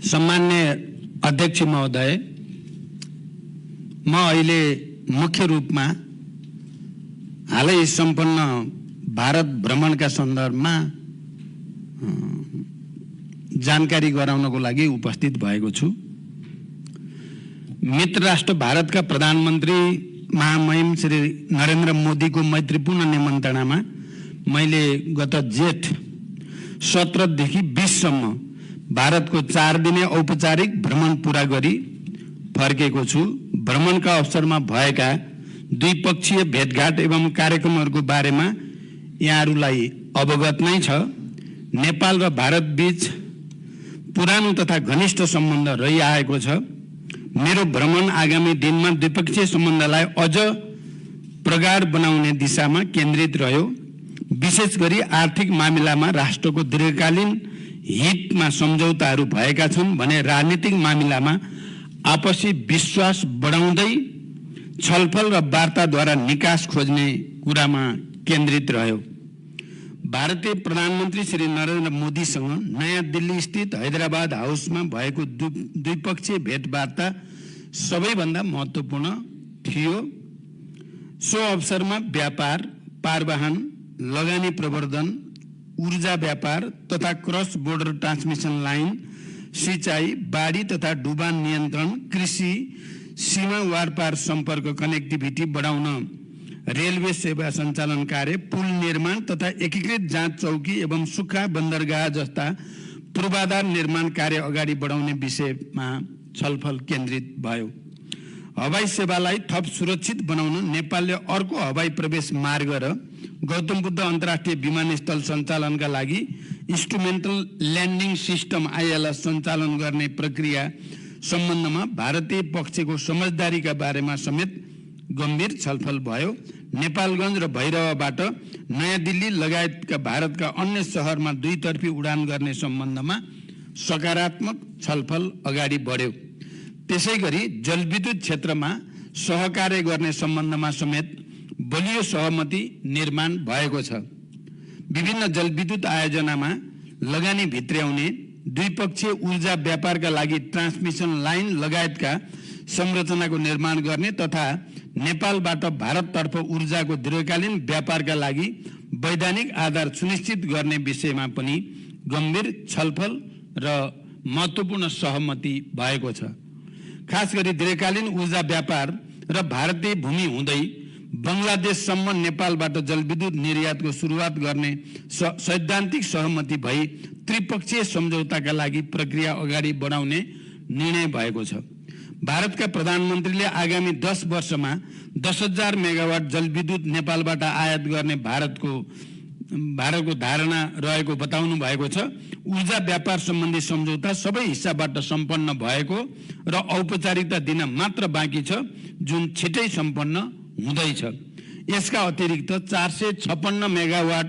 सम्मान्य अध्यक्ष महोदय, म अहिले मुख्य रूपमा हालै सम्पन्न भारत भ्रमणका सन्दर्भमा जानकारी गराउनको लागि उपस्थित भएको छु। मित्र राष्ट्र भारतका प्रधानमन्त्री महामहिम श्री नरेन्द्र मोदीको मैत्रीपूर्ण निमन्त्रणामा मैले गत जेठ 17 देखि 20 सम्म भारतको 4 दिने औपचारिक भ्रमण पूरा गरी फर्केको छु। भ्रमणका अवसरमा भएका द्विपक्षीय भेटघाट एवं कार्यक्रमहरूको बारेमा यहाँहरूलाई अवगत नै छ। नेपाल र भारत बीच पुरानो तथा घनिष्ठ सम्बन्ध रहिआएको छ। मेरो भ्रमण आगामी दिनमा द्विपक्षीय सम्बन्धलाई अझ प्रगाढ बनाउने दिशामा केन्द्रित रह्यो। विशेष गरी आर्थिक मामिलामा राष्ट्रको दीर्घकालीन हितमा सम्झौताहरू भएका छन् भने राजनीतिक मामिलामा आपसी विश्वास बढाउँदै छलफल र वार्ताद्वारा निकास खोज्ने कुरामा केन्द्रित रह्यो। भारतीय प्रधानमन्त्री श्री नरेन्द्र मोदीसँग नयाँ दिल्ली स्थित हैदराबाद हाउसमा भएको द्विपक्षीय भेटवार्ता सबैभन्दा महत्त्वपूर्ण थियो। सो अवसरमा व्यापार, पारवाहन, लगानी प्रवर्धन, ऊर्जा व्यापार तथा क्रस बोर्डर ट्रान्समिसन लाइन, सिंचाई, बाढी तथा डुबान नियन्त्रण, कृषि, सीमा वारपार सम्पर्क कनेक्टिभिटी बढाउन, रेलवे सेवा सञ्चालन कार्य, पुल निर्माण तथा एकीकृत जाँच चौकी एवं सुक्खा बन्दरगाह जस्ता पूर्वाधार निर्माण कार्य अगाडि बढाउने विषयमा छलफल केन्द्रित भयो। हवाई सेवालाई थप सुरक्षित बनाउन नेपालले अर्को हवाई प्रवेश मार्ग र गौतम बुद्ध अन्तर्राष्ट्रिय विमानस्थल सञ्चालनका लागि इन्स्ट्रुमेन्टल ल्यान्डिङ सिस्टम ILS सञ्चालन गर्ने प्रक्रिया सम्बन्धमा भारतीय पक्षको समझदारीका बारेमा समेत गम्भीर छलफल भयो। नेपालगञ्ज र भैरवबाट नयाँ दिल्ली लगायतका भारतका अन्य शहरमा दुईतर्फी उडान गर्ने सम्बन्धमा सकारात्मक छलफल अगाडि बढ्यो। त्यसैगरी जलविद्युत क्षेत्रमा सहकार्य गर्ने सम्बन्धमा समेत बलियो सहमति निर्माण भएको छ। विभिन्न जलविद्युत आयोजनामा लगानी भित्र्याउने, द्विपक्षीय ऊर्जा व्यापारका लागि ट्रान्समिसन लाइन लगायतका संरचनाको निर्माण गर्ने तथा नेपालबाट भारततर्फ ऊर्जाको दीर्घकालीन व्यापारका लागि वैधानिक आधार सुनिश्चित गर्ने विषयमा पनि गम्भीर छलफल र महत्त्वपूर्ण सहमति भएको छ। खास गरी दीर्घकालीन ऊर्जा व्यापार र भारतीय भूमि हुँदै बङ्गलादेशसम्म नेपालबाट जलविद्युत निर्यातको सुरुवात गर्ने सैद्धान्तिक सहमति भई त्रिपक्षीय सम्झौताका लागि प्रक्रिया अगाडि बढाउने निर्णय भएको छ। भारतका प्रधानमन्त्रीले आगामी 10 वर्षमा 10,000 मेगावाट जलविद्युत नेपालबाट आयात गर्ने भारतको धारणा रहेको बताउनु भएको छ। ऊर्जा व्यापार सम्बन्धी सम्झौता सबै हिस्साबाट सम्पन्न भएको र औपचारिकता दिन मात्र बाँकी छ, जुन छिटै सम्पन्न हुँदैछ। यसका अतिरिक्त 456 मेगावाट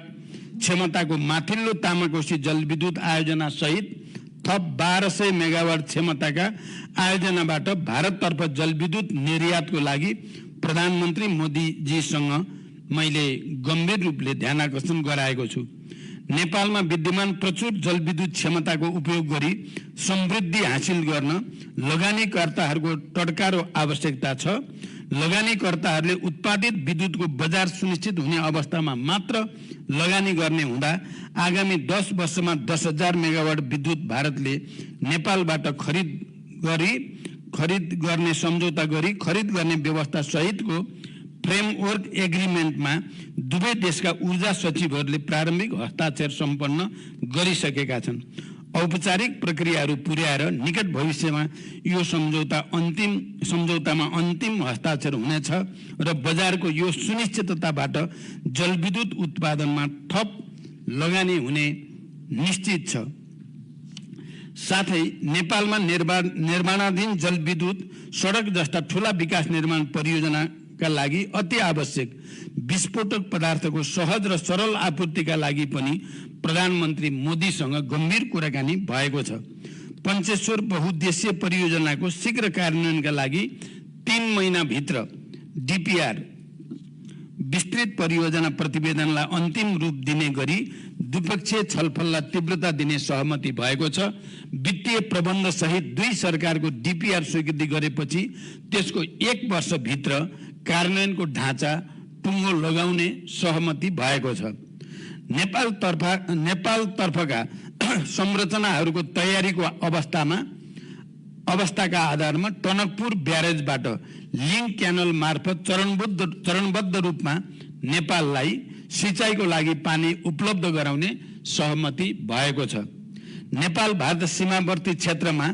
क्षमताको माथिल्लो तामाकोशी जलविद्युत आयोजना सहित थप 1200 मेगावाट क्षमताका आयोजनाबाट भारततर्फ जलविद्युत निर्यातको लागि प्रधानमन्त्री मोदीजीसँग मैले गम्भीर रूपले ध्यानाकर्षण गराएको छु। नेपालमा विद्यमान प्रचुर जलविद्युत क्षमताको उपयोग गरी समृद्धि हासिल गर्न लगानीकर्ताहरूको टड्कारो आवश्यकता छ। लगानीकर्ताहरूले उत्पादित विद्युतको बजार सुनिश्चित हुने अवस्थामा मात्र लगानी गर्ने हुँदा आगामी 10 वर्षमा 10,000 मेगावाट विद्युत भारतले नेपालबाट खरिद गर्ने सम्झौता गरी खरिद गर्ने व्यवस्था सहितको फ्रेमवर्क एग्रिमेन्टमा दुवै देशका ऊर्जा सचिवहरूले प्रारम्भिक हस्ताक्षर सम्पन्न गरिसकेका छन्। औपचारिक प्रक्रियाहरू पुर्याएर निकट भविष्यमा यो सम्झौतामा अन्तिम हस्ताक्षर हुनेछ र बजारको यो सुनिश्चितताबाट जलविद्युत उत्पादनमा थप लगानी हुने निश्चित छ। साथै नेपालमा निर्माणाधीन जलविद्युत, सडक जस्ता ठूला विकास निर्माण परियोजनाका लागि अति आवश्यक विस्फोटक पदार्थको सहज र सरल आपूर्तिका लागि पनि प्रधानमन्त्री मोदीसँग गम्भीर कुराकानी भएको छ। पञ्चेश्वर बहुद्देश्य परियोजनाको शीघ्र कार्यान्वयनका लागि 3 महिनाभित्र DPR विस्तृत परियोजना प्रतिवेदनलाई अन्तिम रूप दिने गरी द्विपक्षीय छलफललाई तीव्रता दिने सहमति भएको छ। वित्तीय प्रबन्ध सहित दुई सरकारको डीपीआर स्वीकृति गरेपछि त्यसको 1 वर्षभित्र कार्यान्वयनको ढाँचा टुङ्गो लगाउने सहमति भएको छ। नेपालतर्फका संरचनाहरूको तयारीको अवस्थाका आधारमा टनकपुर ब्यारेजबाट लिङ्क क्यानल मार्फत चरणबद्ध रूपमा नेपाललाई सिँचाइको लागि पानी उपलब्ध गराउने सहमति भएको छ। नेपाल भारत सीमावर्ती क्षेत्रमा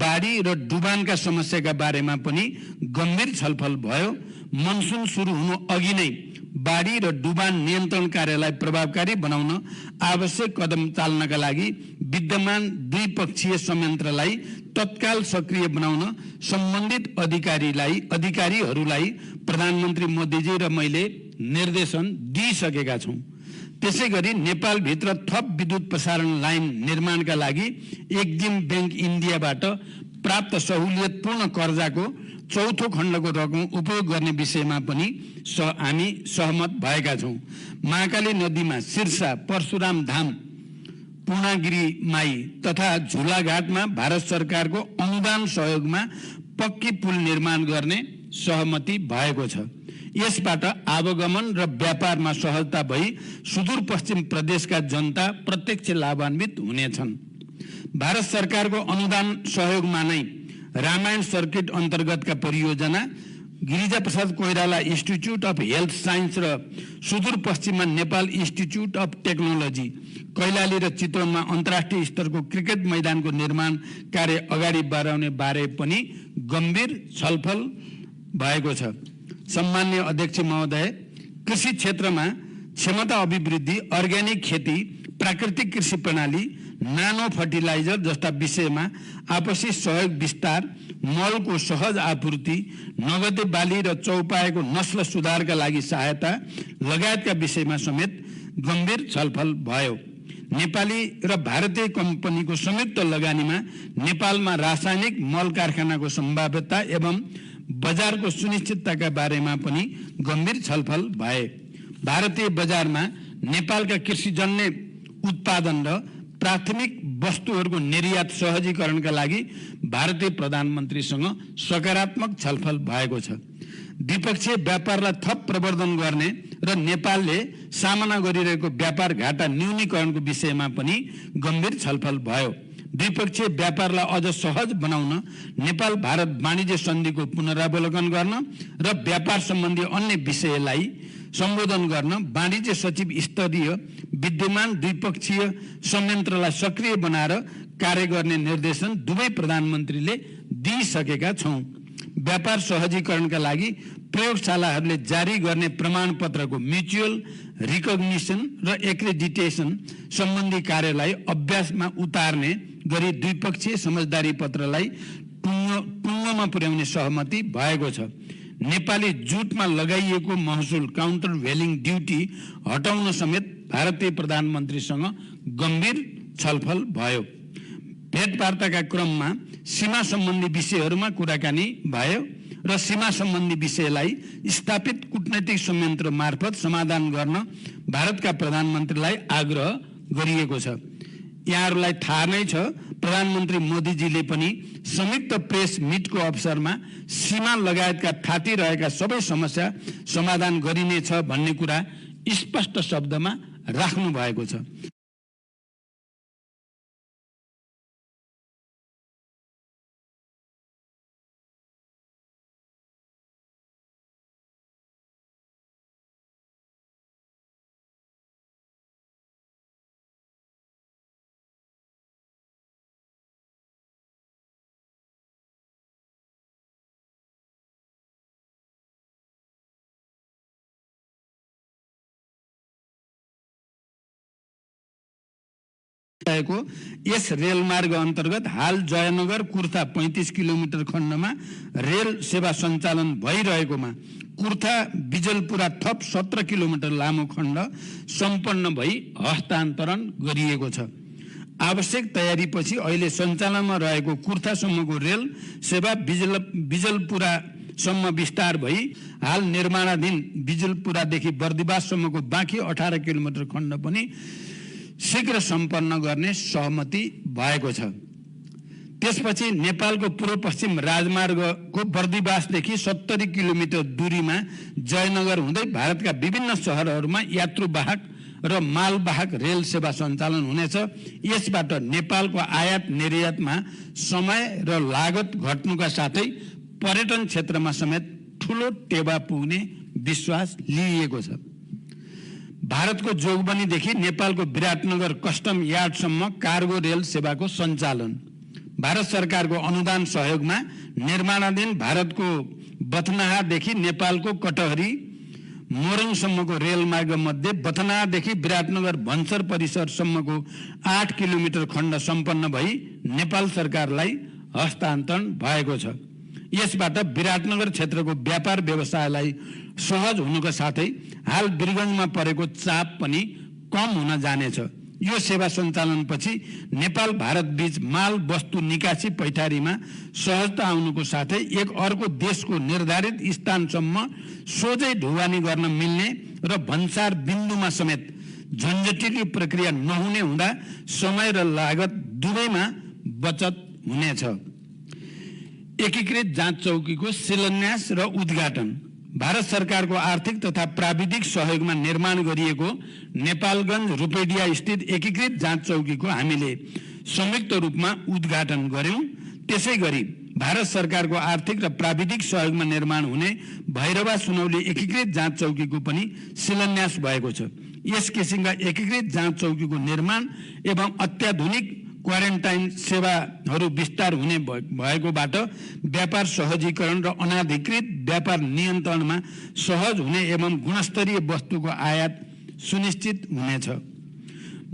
बाढी र डुबानका समस्याका बारेमा पनि गम्भीर छलफल भयो। मनसुन सुरु हुनु अघि नै बाढी र डुबान नियन्त्रण कार्यलाई प्रभावकारी बनाउन आवश्यक कदम चाल्नका लागि विद्यमान द्विपक्षीय संयन्त्रलाई तत्काल सक्रिय बनाउन सम्बन्धित अधिकारीहरूलाई प्रधानमन्त्री मोदीजी र मैले निर्देशन दिइसकेका छौं। त्यसैगरी नेपालभित्र थप विद्युत प्रसारण लाइन निर्माणका लागि एक्जिम बैंक इन्डियाबाट प्राप्त सहुलियतपूर्ण कर्जाको चौथो खण्डको रकम उपयोग गर्ने विषयमा पनि हामी सहमत भएका छौं। महाकाली नदीमा सिर्सा, परशुराम धाम, पूर्णागिरी माई तथा झुलाघाटमा भारत सरकारको अनुदान सहयोगमा पक्की पुल निर्माण गर्ने सहमति भएको छ। यसबाट आवागमन र व्यापारमा सहजता भई सुदूरपश्चिम प्रदेशका जनता प्रत्यक्ष लाभान्वित हुनेछन्। भारत सरकारको अनुदान सहयोगमा नै रामायण सर्किट अन्तर्गतका परियोजना, Girijaprasad Koirala institute of health science र सुदूरपश्चिममा Nepal institute of technology, Kailali र चितवनमा अन्तर्राष्ट्रिय स्तरको क्रिकेट मैदानको निर्माण कार्य अगाडि बढाउने बारे पनि गम्भीर छलफल भएको छ। सम्माननीय अध्यक्ष महोदय, कृषि क्षेत्रमा क्षमता अभिवृद्धि, अर्ग्यानिक खेती, प्राकृतिक कृषि प्रणाली, नानो फर्टिलाइजर जस्ता विषयमा आपसी सहयोग विस्तार, मलको सहज आपूर्ति, नगदे बाली र चौपाएको नस्ल सुधारका लागि सहायता लगायतका विषयमा समेत गम्भीर छलफल भयो। नेपाली र भारतीय कम्पनीको संयुक्त लगानीमा नेपालमा रासायनिक मल कारखानाको सम्भाव्यता एवं बजारको सुनिश्चितताका बारेमा पनि गम्भीर छलफल भए। भारतीय बजारमा नेपालका कृषिजन्य उत्पादन र प्राथमिक वस्तुहरूको निर्यात सहजीकरणका लागि भारतीय प्रधानमन्त्रीसँग सकारात्मक छलफल भएको छ। द्विपक्षीय व्यापारलाई थप प्रवर्धन गर्ने र नेपालले सामना गरिरहेको व्यापार घाटा न्यूनीकरणको विषयमा पनि गम्भीर छलफल भयो। द्विपक्षीय व्यापारलाई अझ सहज बनाउन नेपाल भारत वाणिज्य सन्धिको पुनरावलोकन गर्न र व्यापार सम्बन्धी अन्य विषयलाई सम्बोधन गर्न वाणिज्य सचिव स्तरीय विद्यमान द्विपक्षीय संयन्त्रलाई सक्रिय बनाएर कार्य गर्ने निर्देशन दुवै प्रधानमन्त्रीले दिइसकेका छौं। व्यापार सहजीकरणका लागि प्रयोगशालाहरूले जारी गर्ने प्रमाणपत्रको म्युचुअल रिकग्निसन र एक्रेडिटेसन सम्बन्धी कार्यलाई अभ्यासमा उतार्ने गरी द्विपक्षीय समझदारी पत्रलाई टुङ्गोमा पुर्याउने सहमति भएको छ। नेपाली जुटमा लगाइएको महसुल काउन्टर भेलिङ ड्युटी हटाउन समेत भारतीय प्रधानमन्त्रीसँग गम्भीर छलफल भयो। भेटवार्ताका क्रममा सीमा सम्बन्धी विषयहरूमा कुराकानी भयो र सीमा सम्बन्धी विषयलाई स्थापित कूटनैतिक संयन्त्र मार्फत समाधान गर्न भारतका प्रधानमन्त्रीलाई आग्रह गरिएको छ। यहाँहरूलाई थाहा नै छ, प्रधानमन्त्री मोदीजीले पनि संयुक्त प्रेस मिटको अवसरमा सीमा लगायतका थाती रहेका सबै समस्या समाधान गरिनेछ भन्ने कुरा स्पष्ट शब्दमा राख्नु भएको छ। यस रेलमार्ग अन्तर्गत हाल जयनगर कुर्था 35 किलोमिटर खण्डमा रेल सेवा सञ्चालन भइरहेकोमा कुर्था बिजलपुरा थप 17 किलोमिटर लामो खण्ड सम्पन्न भई हस्तान्तरण गरिएको छ। आवश्यक तयारीपछि अहिले सञ्चालनमा रहेको कुर्थासम्मको रेल सेवा बिजलपुरा सम्म विस्तार भई हाल निर्माणाधीन बिजुलपुरादेखि बर्दिवाससम्मको बाँकी 18 किलोमिटर खण्ड पनि शीघ्र सम्पन्न गर्ने सहमति भएको छ। त्यसपछि नेपालको पूर्व पश्चिम राजमार्गको बर्दिवासदेखि 70 किलोमिटर दूरीमा जयनगर हुँदै भारतका विभिन्न शहरहरूमा यात्रुवाहक र मालवाहक रेल सेवा सञ्चालन हुनेछ। यसबाट नेपालको आयात निर्यातमा समय र लागत घट्नुका साथै पर्यटन क्षेत्रमा समेत ठूलो टेवा पुग्ने विश्वास लिइएको छ। भारतको जोगबनीदेखि नेपालको विराटनगर कस्टम यार्डसम्म कार्गो रेल सेवाको सञ्चालन। भारत सरकारको अनुदान सहयोगमा निर्माणाधीन भारतको बथनाहादेखि नेपालको कटहरी मोरङसम्मको रेलमार्ग मध्ये बथनादेखि विराटनगर भन्सर परिसरसम्मको 8 किलोमिटर खण्ड सम्पन्न भई नेपाल सरकारलाई हस्तान्तरण भएको छ। यसबाट विराटनगर क्षेत्रको व्यापार व्यवसायलाई सहज हुनुका साथै हाल वीरगञ्जमा परेको चाप पनि कम हुन जानेछ। यो सेवा सञ्चालनपछि नेपाल भारत बीच माल वस्तु निकासी पैठारीमा सहजता आउनुको साथै एक अर्को देशको निर्धारित स्थानसम्म सोझै ढुवानी गर्न मिल्ने र भन्सार बिन्दुमा समेत झन्झटिलो प्रक्रिया नहुने हुँदा समय र लागत दुवैमा बचत हुनेछ। एकीकृत जाँच चौकीको शिलान्यास र उद्घाटन। भारत सरकारको आर्थिक तथा प्राविधिक सहयोगमा निर्माण गरिएको नेपालगञ्ज रूपेडिया स्थित एकीकृत जाँच चौकीको हामीले संयुक्त रूपमा उद्घाटन गर्यौं। त्यसै गरी भारत सरकारको आर्थिक र प्राविधिक सहयोगमा निर्माण हुने भैरवा सुनौली एकीकृत जाँच चौकीको पनि शिलान्यास भएको छ। यस किसिमका एकीकृत जाँच चौकीको निर्माण एवं अत्याधुनिक क्वारेन्टाइन सेवाहरू विस्तार हुने भएकोबाट व्यापार सहजीकरण र अनाधिकृत व्यापार नियन्त्रणमा सहज हुने एवं गुणस्तरीय वस्तुको आयात सुनिश्चित हुनेछ।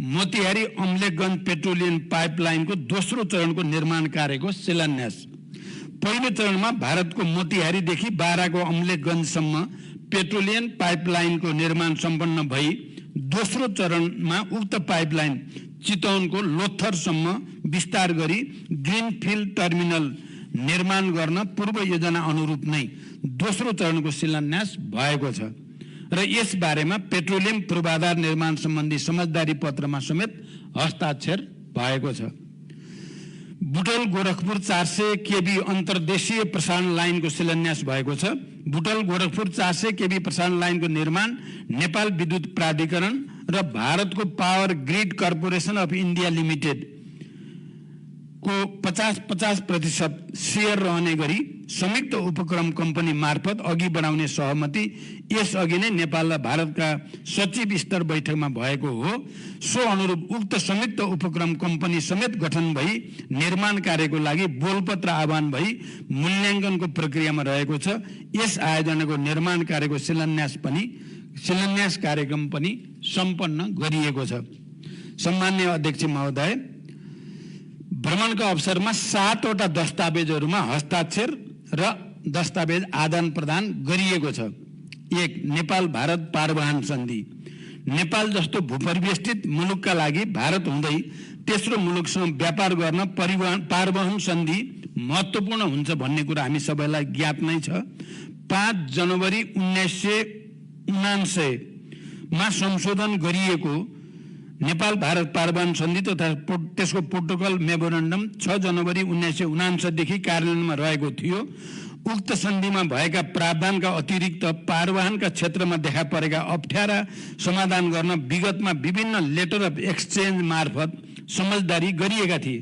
मोतिहारी अम्लेखगञ्ज पेट्रोलियम पाइपलाइनको दोस्रो चरणको निर्माण कार्यको शिलान्यास। पहिलो चरणमा भारतको मोतिहारीदेखि बाराको अम्लेखगञ्जसम्म पेट्रोलियम पाइपलाइनको निर्माण सम्पन्न भई दोस्रो चरणमा उक्त पाइपलाइन चितवनको लोथरसम्म विस्तार गरी ग्रीनफिल्ड टर्मिनल निर्माण गर्न पूर्व योजना अनुरूप नै दोस्रो चरणको शिलान्यास भएको छ र यस बारेमा पेट्रोलियम पूर्वाधार निर्माण सम्बन्धी समझदारी पत्रमा समेत हस्ताक्षर भएको छ। बुटल गोरखपुर 400 केबी अन्तर्देशीय प्रसारण लाइनको शिलान्यास भएको छ। बुटल गोरखपुर 400 केबी प्रसारण लाइनको निर्माण नेपाल विद्युत प्राधिकरण र भारतको power grid corporation of India limited को 50-50% शेयर रहने गरी संयुक्त उपक्रम कम्पनी मार्फत अघि बढाउने सहमति यसअघि नै नेपाल र भारतका सचिव स्तर बैठकमा भएको हो। सो अनुरूप उक्त संयुक्त उपक्रम कम्पनी समेत गठन भई निर्माण कार्यको लागि बोलपत्र आह्वान भई मूल्याङ्कनको प्रक्रियामा रहेको छ। यस आयोजनाको निर्माण कार्यको शिलान्यास कार्यक्रम पनि सम्पन्न गरिएको छ। सम्माननीय अध्यक्ष महोदय, भ्रमणका अवसरमा 7 वटा दस्तावेजहरूमा हस्ताक्षर र दस्तावेज आदान प्रदान गरिएको छ। 1. नेपाल भारत पारवहन सन्धि। नेपाल जस्तो भूपरिवेष्टित मुलुकका लागि भारत हुँदै तेस्रो मुलुकसँग व्यापार गर्न पारवहन सन्धि महत्त्वपूर्ण हुन्छ भन्ने कुरा हामी सबैलाई ज्ञात नै छ। 5 जनवरी 1979 मा संशोधन गरिएको नेपाल भारत पारवहन सन्धि तथा त्यसको प्रोटोकल मेमोरेन्डम 6 जनवरी 1959 देखि कार्यान्वयनमा रहेको थियो। उक्त सन्धिमा भएका प्रावधानका अतिरिक्त पारवहनका क्षेत्रमा देखा परेका अप्ठ्यारा समाधान गर्न विगतमा विभिन्न लेटर अफ एक्सचेन्ज मार्फत समझदारी गरिएका थिए।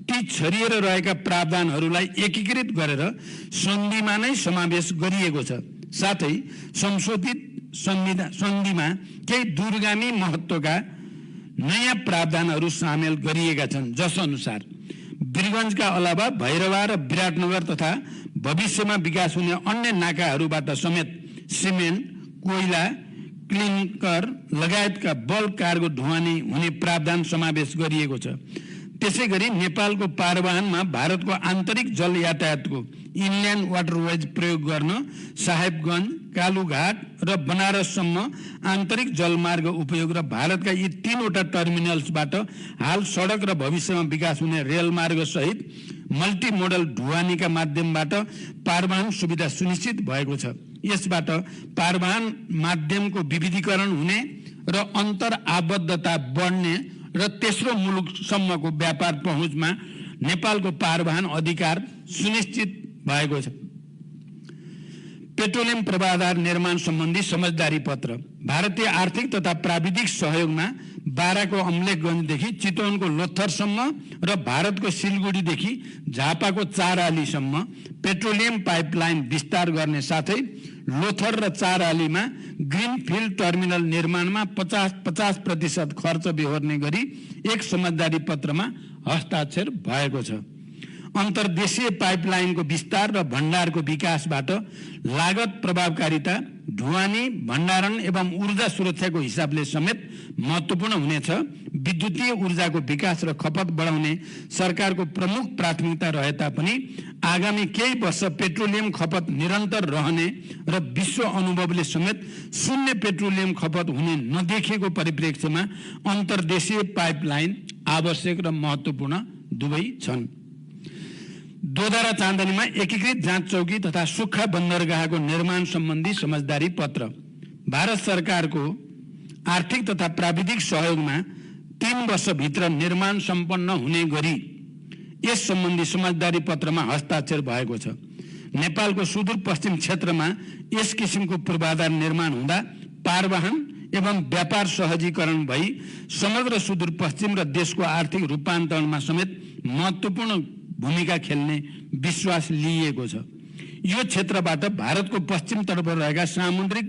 ती छरिएर रहेका प्रावधानहरूलाई एकीकृत गरेर सन्धिमा नै समावेश गरिएको छ। साथै संशोधित सन्धिमा केही दूरगामी महत्त्वका नयाँ प्रावधानहरू सामेल गरिएका छन्, जस अनुसार वीरगञ्जका अलावा भैरवा र विराटनगर तथा भविष्यमा विकास हुने अन्य नाकाहरूबाट समेत सिमेन्ट, कोइला, क्लिङ्कर लगायतका बल्क कार्गो ढुवानी हुने प्रावधान समावेश गरिएको छ। त्यसै गरी नेपालको पारवहनमा भारतको आन्तरिक जल यातायातको इनल्यान्ड वाटरवेज प्रयोग गर्न साहेबगञ्ज, कालुघाट र बनारससम्म आन्तरिक जलमार्ग उपयोग र भारतका यी 3 वटा टर्मिनल्सबाट हाल सडक र भविष्यमा विकास हुने रेलमार्ग सहित मल्टी मोडल ढुवानीका माध्यमबाट पारवाहन सुविधा सुनिश्चित भएको छ। यसबाट पारवाहन माध्यमको विविधीकरण हुने र अन्तर आबद्धता बढ्ने र तेस्रो मुलुकसम्मको व्यापार पहुँचमा नेपालको पारवाहन अधिकार सुनिश्चित भएको छ। पेट्रोलियम पूर्वाधार निर्माण सम्बन्धी समझदारी पत्र भारतीय आर्थिक तथा प्राविधिक सहयोगमा बाराको अम्लेखगञ्जदेखि चितवनको लोथरसम्म र भारतको सिलगढीदेखि झापाको 4 आलीसम्म पेट्रोलियम पाइपलाइन विस्तार गर्ने साथै लोथर र 4 आलीमा ग्रीनफिल्ड टर्मिनल निर्माणमा 50% खर्च बेहोर्ने गरी एक समझदारी पत्रमा हस्ताक्षर भएको छ। अन्तर्देशीय पाइपलाइनको विस्तार र भण्डारको विकासबाट लागत प्रभावकारिता, ढुवानी, भण्डारण एवं ऊर्जा सुरक्षाको हिसाबले समेत महत्त्वपूर्ण हुनेछ। विद्युतीय ऊर्जाको विकास र खपत बढाउने सरकारको प्रमुख प्राथमिकता रहे तापनि आगामी केही वर्ष पेट्रोलियम खपत निरन्तर रहने र विश्व अनुभवले समेत शून्य पेट्रोलियम खपत हुने नदेखिएको परिप्रेक्ष्यमा अन्तर्देशीय पाइपलाइन आवश्यक र महत्त्वपूर्ण दुवै छन्। दोधारा चाँदनीमा एकीकृत जाँच चौकी तथा सुक्खा बन्दरगाहको निर्माण सम्बन्धी समझदारी पत्र भारत सरकारको आर्थिक तथा प्राविधिक सहयोगमा 3 वर्षभित्र निर्माण सम्पन्न हुने गरी यस सम्बन्धी समझदारी पत्रमा हस्ताक्षर भएको छ। नेपालको सुदूरपश्चिम क्षेत्रमा यस किसिमको पूर्वाधार निर्माण हुँदा पारवाहन एवं व्यापार सहजीकरण भई समग्र सुदूरपश्चिम र देशको आर्थिक रूपान्तरणमा समेत महत्त्वपूर्ण भूमिका खेल्ने विश्वास लिइएको छ। यो क्षेत्रबाट भारतको पश्चिमतर्फ रहेका सामुद्रिक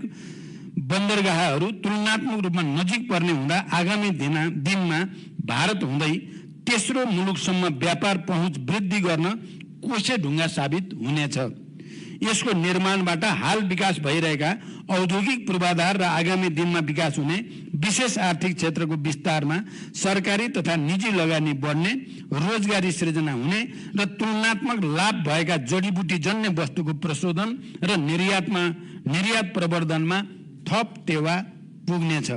बन्दरगाहहरू तुलनात्मक रूपमा नजिक पर्ने हुँदा आगामी दिनमा भारत हुँदै तेस्रो मुलुकसम्म व्यापार पहुँच वृद्धि गर्न कोसेढुङ्गा साबित हुनेछ। यसको निर्माणबाट हाल विकास भइरहेका औद्योगिक पूर्वाधार र आगामी दिनमा विकास हुने विशेष आर्थिक क्षेत्रको विस्तारमा सरकारी तथा निजी लगानी बढ्ने, रोजगारी सृजना हुने र तुलनात्मक लाभ भएका जडीबुटी जन्य वस्तुको प्रशोधन र निर्यात प्रवर्धनमा थप टेवा पुग्नेछ।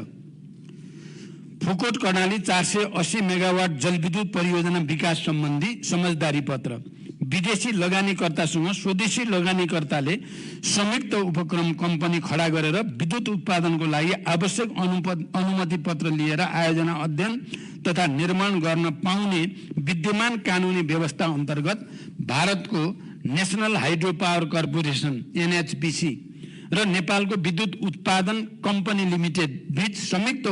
फुकोट कर्णाली 480 मेगावाट जलविद्युत परियोजना विकास सम्बन्धी समझदारी पत्र विदेशी लगानीकर्तासँग स्वदेशी लगानीकर्ताले संयुक्त उपक्रम कम्पनी खडा गरेर विद्युत उत्पादनको लागि आवश्यक अनुमति पत्र लिएर आयोजना, अध्ययन तथा निर्माण गर्न पाउने विद्यमान कानुनी व्यवस्था अन्तर्गत भारतको national hydro power corporation NHPC र नेपालको विद्युत उत्पादन कम्पनी लिमिटेड बीच संयुक्त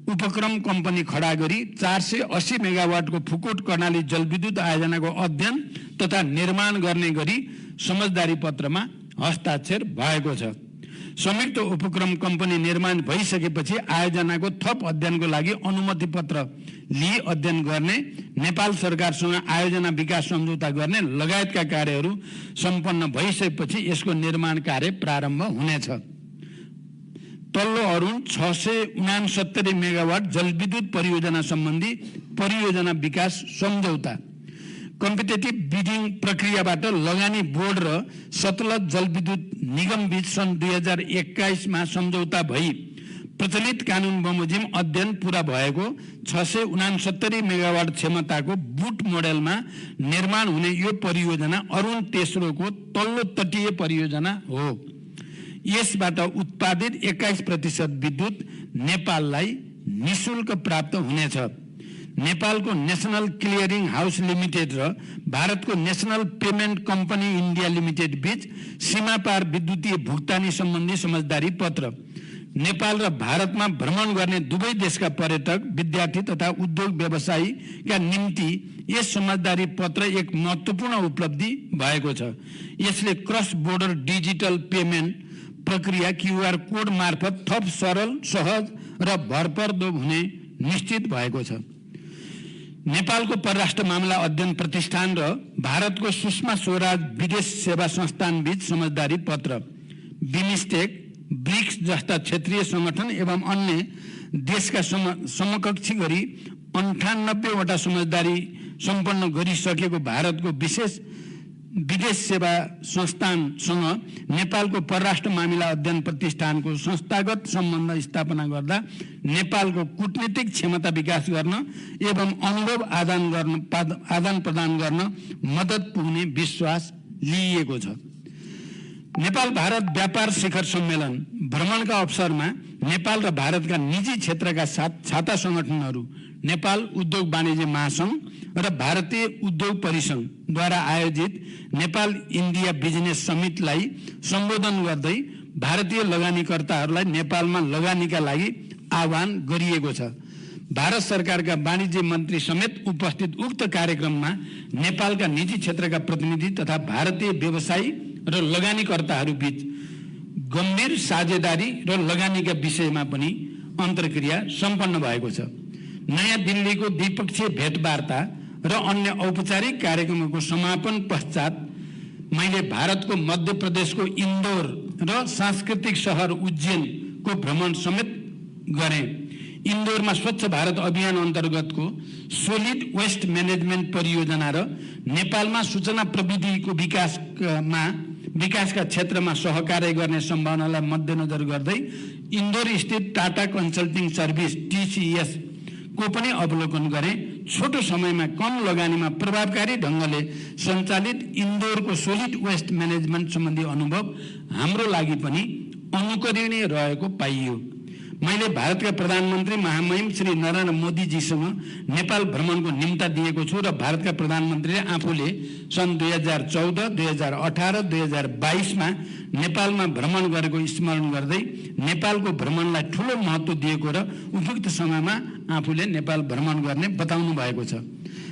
उपक्रम कम्पनी खडा गरी 480 मेगावाटको फुकोट कर्णाली जलविद्युत आयोजनाको अध्ययन तथा निर्माण गर्ने गरी समझदारी पत्रमा हस्ताक्षर भएको छ। संयुक्त उपक्रम कम्पनी निर्माण भइसकेपछि आयोजनाको थप अध्ययनको लागि अनुमति पत्र लिई अध्ययन गर्ने, नेपाल सरकारसँग आयोजना विकास सम्झौता गर्ने लगायतका कार्यहरू सम्पन्न भइसकेपछि यसको निर्माण कार्य प्रारम्भ हुनेछ। तल्लो अरुण 669 मेगावाट जलविद्युत परियोजना सम्बन्धी परियोजना विकास सम्झौता कम्पिटेटिभ बिडिङ प्रक्रियाबाट लगानी बोर्ड र सतलज जलविद्युत निगम बीच सन् 2021 मा सम्झौता भई प्रचलित कानुन बमोजिम अध्ययन पूरा भएको 669 मेगावाट क्षमताको बुट मोडेलमा निर्माण हुने यो परियोजना अरुण तेस्रोको तल्लो तटीय परियोजना हो। यसबाट उत्पादित 21% विद्युत नेपाललाई निशुल्क प्राप्त हुनेछ। नेपालको नेशनल क्लियरिङ हाउस लिमिटेड र भारतको national payment company India limited बीच सीमापार विद्युतीय भुक्तानी सम्बन्धी समझदारी पत्र नेपाल र भारतमा भ्रमण गर्ने दुवै देशका पर्यटक, विद्यार्थी तथा उद्योग व्यवसायीका निम्ति यस समझदारी पत्र एक महत्त्वपूर्ण उपलब्धि भएको छ। यसले क्रस बोर्डर डिजिटल पेमेन्ट प्रक्रिया QR कोड मार्फत थप सरल, सहज र भरपर्दो हुने निश्चित भएको छ। नेपालको परराष्ट्र मामला अध्ययन प्रतिष्ठान र भारतको सुषमा स्वराज विदेश सेवा संस्थान बीच समझदारी पत्र बिमस्टेक, ब्रिक्स जस्ता क्षेत्रीय संगठन एवं अन्य देशका समकक्षी गरी 98 वटा समझदारी सम्पन्न गरिसकेको भारतको विशेष विदेश सेवा संस्थानसँग नेपालको परराष्ट्र मामिला अध्ययन प्रतिष्ठानको संस्थागत सम्बन्ध स्थापना गर्दा नेपालको कूटनीतिक क्षमता विकास गर्न एवं अनुभव आदान प्रदान गर्न मद्दत पुग्ने विश्वास लिइएको छ। नेपाल भारत व्यापार शिखर सम्मेलन भ्रमणका अवसरमा नेपाल र भारतका निजी क्षेत्रका छाता संगठनहरू नेपाल उद्योग वाणिज्य महासंघ र भारतीय उद्योग परिसंघद्वारा आयोजित नेपाल इन्डिया बिजनेस समिटलाई सम्बोधन गर्दै भारतीय लगानीकर्ताहरूलाई नेपालमा लगानीका लागि आह्वान गरिएको छ। भारत सरकारका वाणिज्य मन्त्री समेत उपस्थित उक्त कार्यक्रममा नेपालका निजी क्षेत्रका प्रतिनिधि तथा भारतीय व्यवसायी र लगानीकर्ताहरू बीच गम्भीर साझेदारी र लगानीका विषयमा पनि अन्तर्क्रिया सम्पन्न भएको छ। नयाँ दिल्लीको द्विपक्षीय भेटवार्ता र अन्य औपचारिक कार्यक्रमको समापन पश्चात मैले भारतको मध्य प्रदेशको इन्दौर र सांस्कृतिक सहर उज्जैनको भ्रमण समेत गरेँ। इन्दौरमा स्वच्छ भारत अभियान अन्तर्गतको सोलिड वेस्ट म्यानेजमेन्ट परियोजना र नेपालमा सूचना प्रविधिको विकासका क्षेत्रमा सहकार्य गर्ने सम्भावनालाई मध्यनजर गर्दै इन्दौर स्थित टाटा कन्सल्टिङ सर्भिस TCS को पनि अवलोकन गरे। छोटो समयमा कम लगानीमा प्रभावकारी ढङ्गले सञ्चालित इन्दौरको सोलिड वेस्ट म्यानेजमेन्ट सम्बन्धी अनुभव हाम्रो लागि पनि अनुकरणीय रहेको पाइयो। मैले भारतका प्रधानमन्त्री महामहिम श्री नरेन्द्र मोदीजीसँग नेपाल भ्रमणको निम्ता दिएको छु र भारतका प्रधानमन्त्रीले आफूले सन् 2014, 2018, 2022मा नेपालमा भ्रमण गरेको स्मरण गर्दै नेपालको भ्रमणलाई ठूलो महत्त्व दिएको र उपयुक्त समयमा आफूले नेपाल भ्रमण गर्ने बताउनु भएको छ।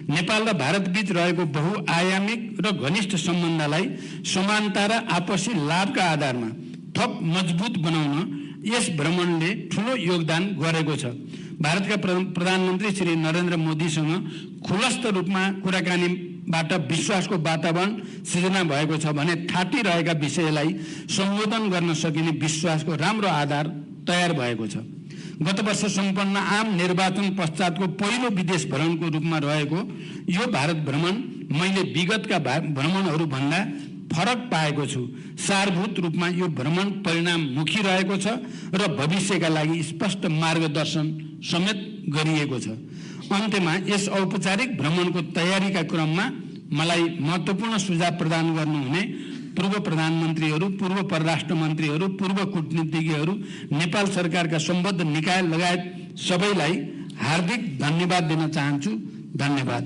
नेपाल र भारतबीच रहेको बहुआयामिक र घनिष्ठ सम्बन्धलाई समानता र आपसी लाभका आधारमा थप मजबुत बनाउन यस भ्रमणले ठूलो योगदान गरेको छ। भारतका प्रधानमन्त्री श्री नरेन्द्र मोदीसँग खुलस्त रूपमा कुराकानीबाट विश्वासको वातावरण सृजना भएको छ भने थाँटी रहेका विषयलाई सम्बोधन गर्न सकिने विश्वासको राम्रो आधार तयार भएको छ। गत वर्ष सम्पन्न आम निर्वाचन पश्चातको पहिलो विदेश भ्रमणको रूपमा रहेको यो भारत भ्रमण मैले विगतका भ्रमणहरू भन्दा फरक पाएको छु। सारभूत रूपमा यो भ्रमण परिणाममुखी रहेको छ र भविष्यका लागि स्पष्ट मार्गदर्शन समेत गरिएको छ। अन्त्यमा यस औपचारिक भ्रमणको तयारीका क्रममा मलाई महत्त्वपूर्ण सुझाव प्रदान गर्नुहुने पूर्व प्रधानमन्त्रीहरू, पूर्व परराष्ट्र मन्त्रीहरू, पूर्व कूटनीतिज्ञहरू, नेपाल सरकारका सम्बद्ध निकाय लगायत सबैलाई हार्दिक धन्यवाद दिन चाहन्छु। धन्यवाद।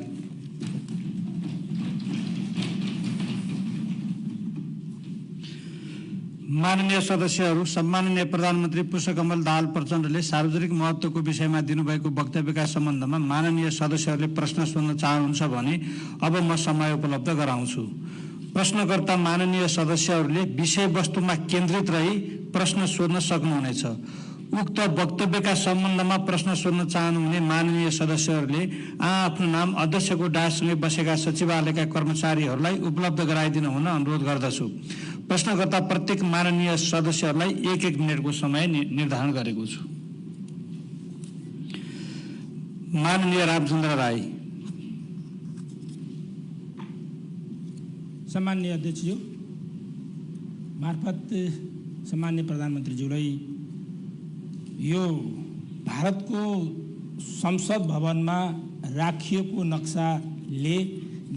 माननीय सदस्यहरू, सम्माननीय प्रधानमन्त्री पुष्पकमल दाहाल प्रचण्डले सार्वजनिक महत्त्वको विषयमा दिनुभएको वक्तव्यका सम्बन्धमा माननीय सदस्यहरूले प्रश्न सोध्न चाहनुहुन्छ भने अब म समय उपलब्ध गराउँछु। प्रश्नकर्ता माननीय सदस्यहरूले विषयवस्तुमा केन्द्रित रही प्रश्न सोध्न सक्नुहुनेछ। उक्त वक्तव्यका सम्बन्धमा प्रश्न सोध्न चाहनुहुने माननीय सदस्यहरूले आफ्नो नाम अध्यक्षको डाँससँगै बसेका सचिवालयका कर्मचारीहरूलाई उपलब्ध गराइदिनु हुन अनुरोध गर्दछु। प्रश्नकर्ता प्रत्येक माननीय सदस्यहरूलाई 1-1 मिनटको समय निर्धारण गरेको छु। माननीय रामचन्द्र राई। सम्माननीय अध्यक्षज्यू मार्फत सम्माननीय प्रधानमन्त्रीज्यूलाई यो भारतको संसद भवनमा राखिएको नक्साले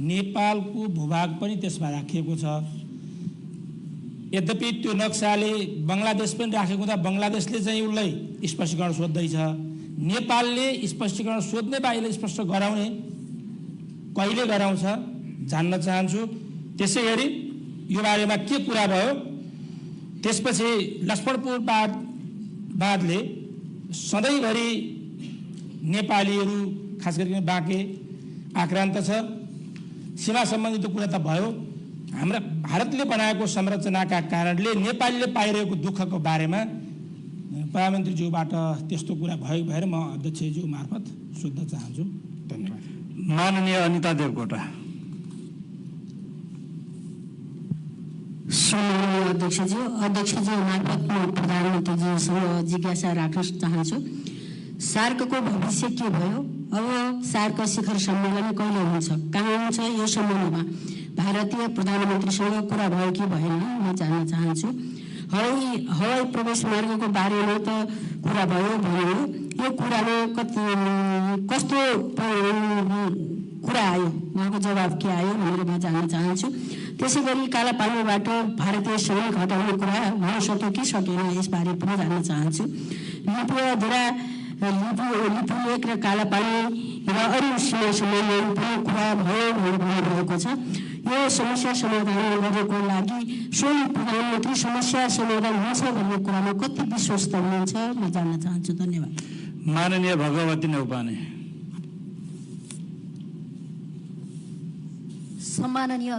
नेपालको भूभाग पनि त्यसमा राखिएको छ। यद्यपि त्यो नक्साले बङ्गलादेश पनि राखेको हुँदा बङ्गलादेशले चाहिँ उसलाई स्पष्टीकरण सोध्दैछ। नेपालले स्पष्टीकरण सोध्ने बाहिर स्पष्ट गराउने कहिले गराउँछ जान्न चाहन्छु। त्यसै गरी यो बारेमा के कुरा भयो त्यसपछि लक्ष्मणपुर वादले सधैँभरि नेपालीहरू खास गरी बाँके आक्रान्त छ। सीमा सम्बन्धित कुरा त भयो। हाम्रा भारतले बनाएको संरचनाका कारणले नेपालीले पाइरहेको दुःखको बारेमा प्रधानमन्त्रीज्यूबाट त्यस्तो कुरा भएको भएर म अध्यक्षज्यू मार्फत सोध्न चाहन्छु। धन्यवाद। माननीय अनिता देवकोटा। सम्माननीय अध्यक्षज्यू मार्फत म प्रधानमन्त्रीज्यूसँग जिज्ञासा राख्न चाहन्छु। सार्कको भविष्य के भयो? अब सार्क शिखर सम्मेलन कहिले हुन्छ, कहाँ हुन्छ? यो सम्बन्धमा भारतीय प्रधानमन्त्रीसँग कुरा भयो कि भएन म जान्न चाहन्छु। हवाई प्रवेश मार्गको बारेमा त कुरा भयो भने यो कुरामा कस्तो कुरा आयो, उहाँको जवाब के आयो भनेर म जान्न चाहन्छु। त्यसै गरी कालापानीबाट भारतीय सैनिक हटाउने कुरा हुन सक्यो कि सकेन यसबारे पनि जान्न चाहन्छु। लिपु लेक र कालापानी र अरू सीमा सम्बन्धमा पनि कुरा भयो भनेर भन्नुभएको छ। यो समस्या समाधान गरेको लागि स्वयं प्रधानमन्त्री समस्या समाधान हुन्छ भन्ने कुरामा कति विश्वस्त हुनुहुन्छ म जान्न चाहन्छु। धन्यवाद। माननीय भगवती नेउपाने। सम्माननीय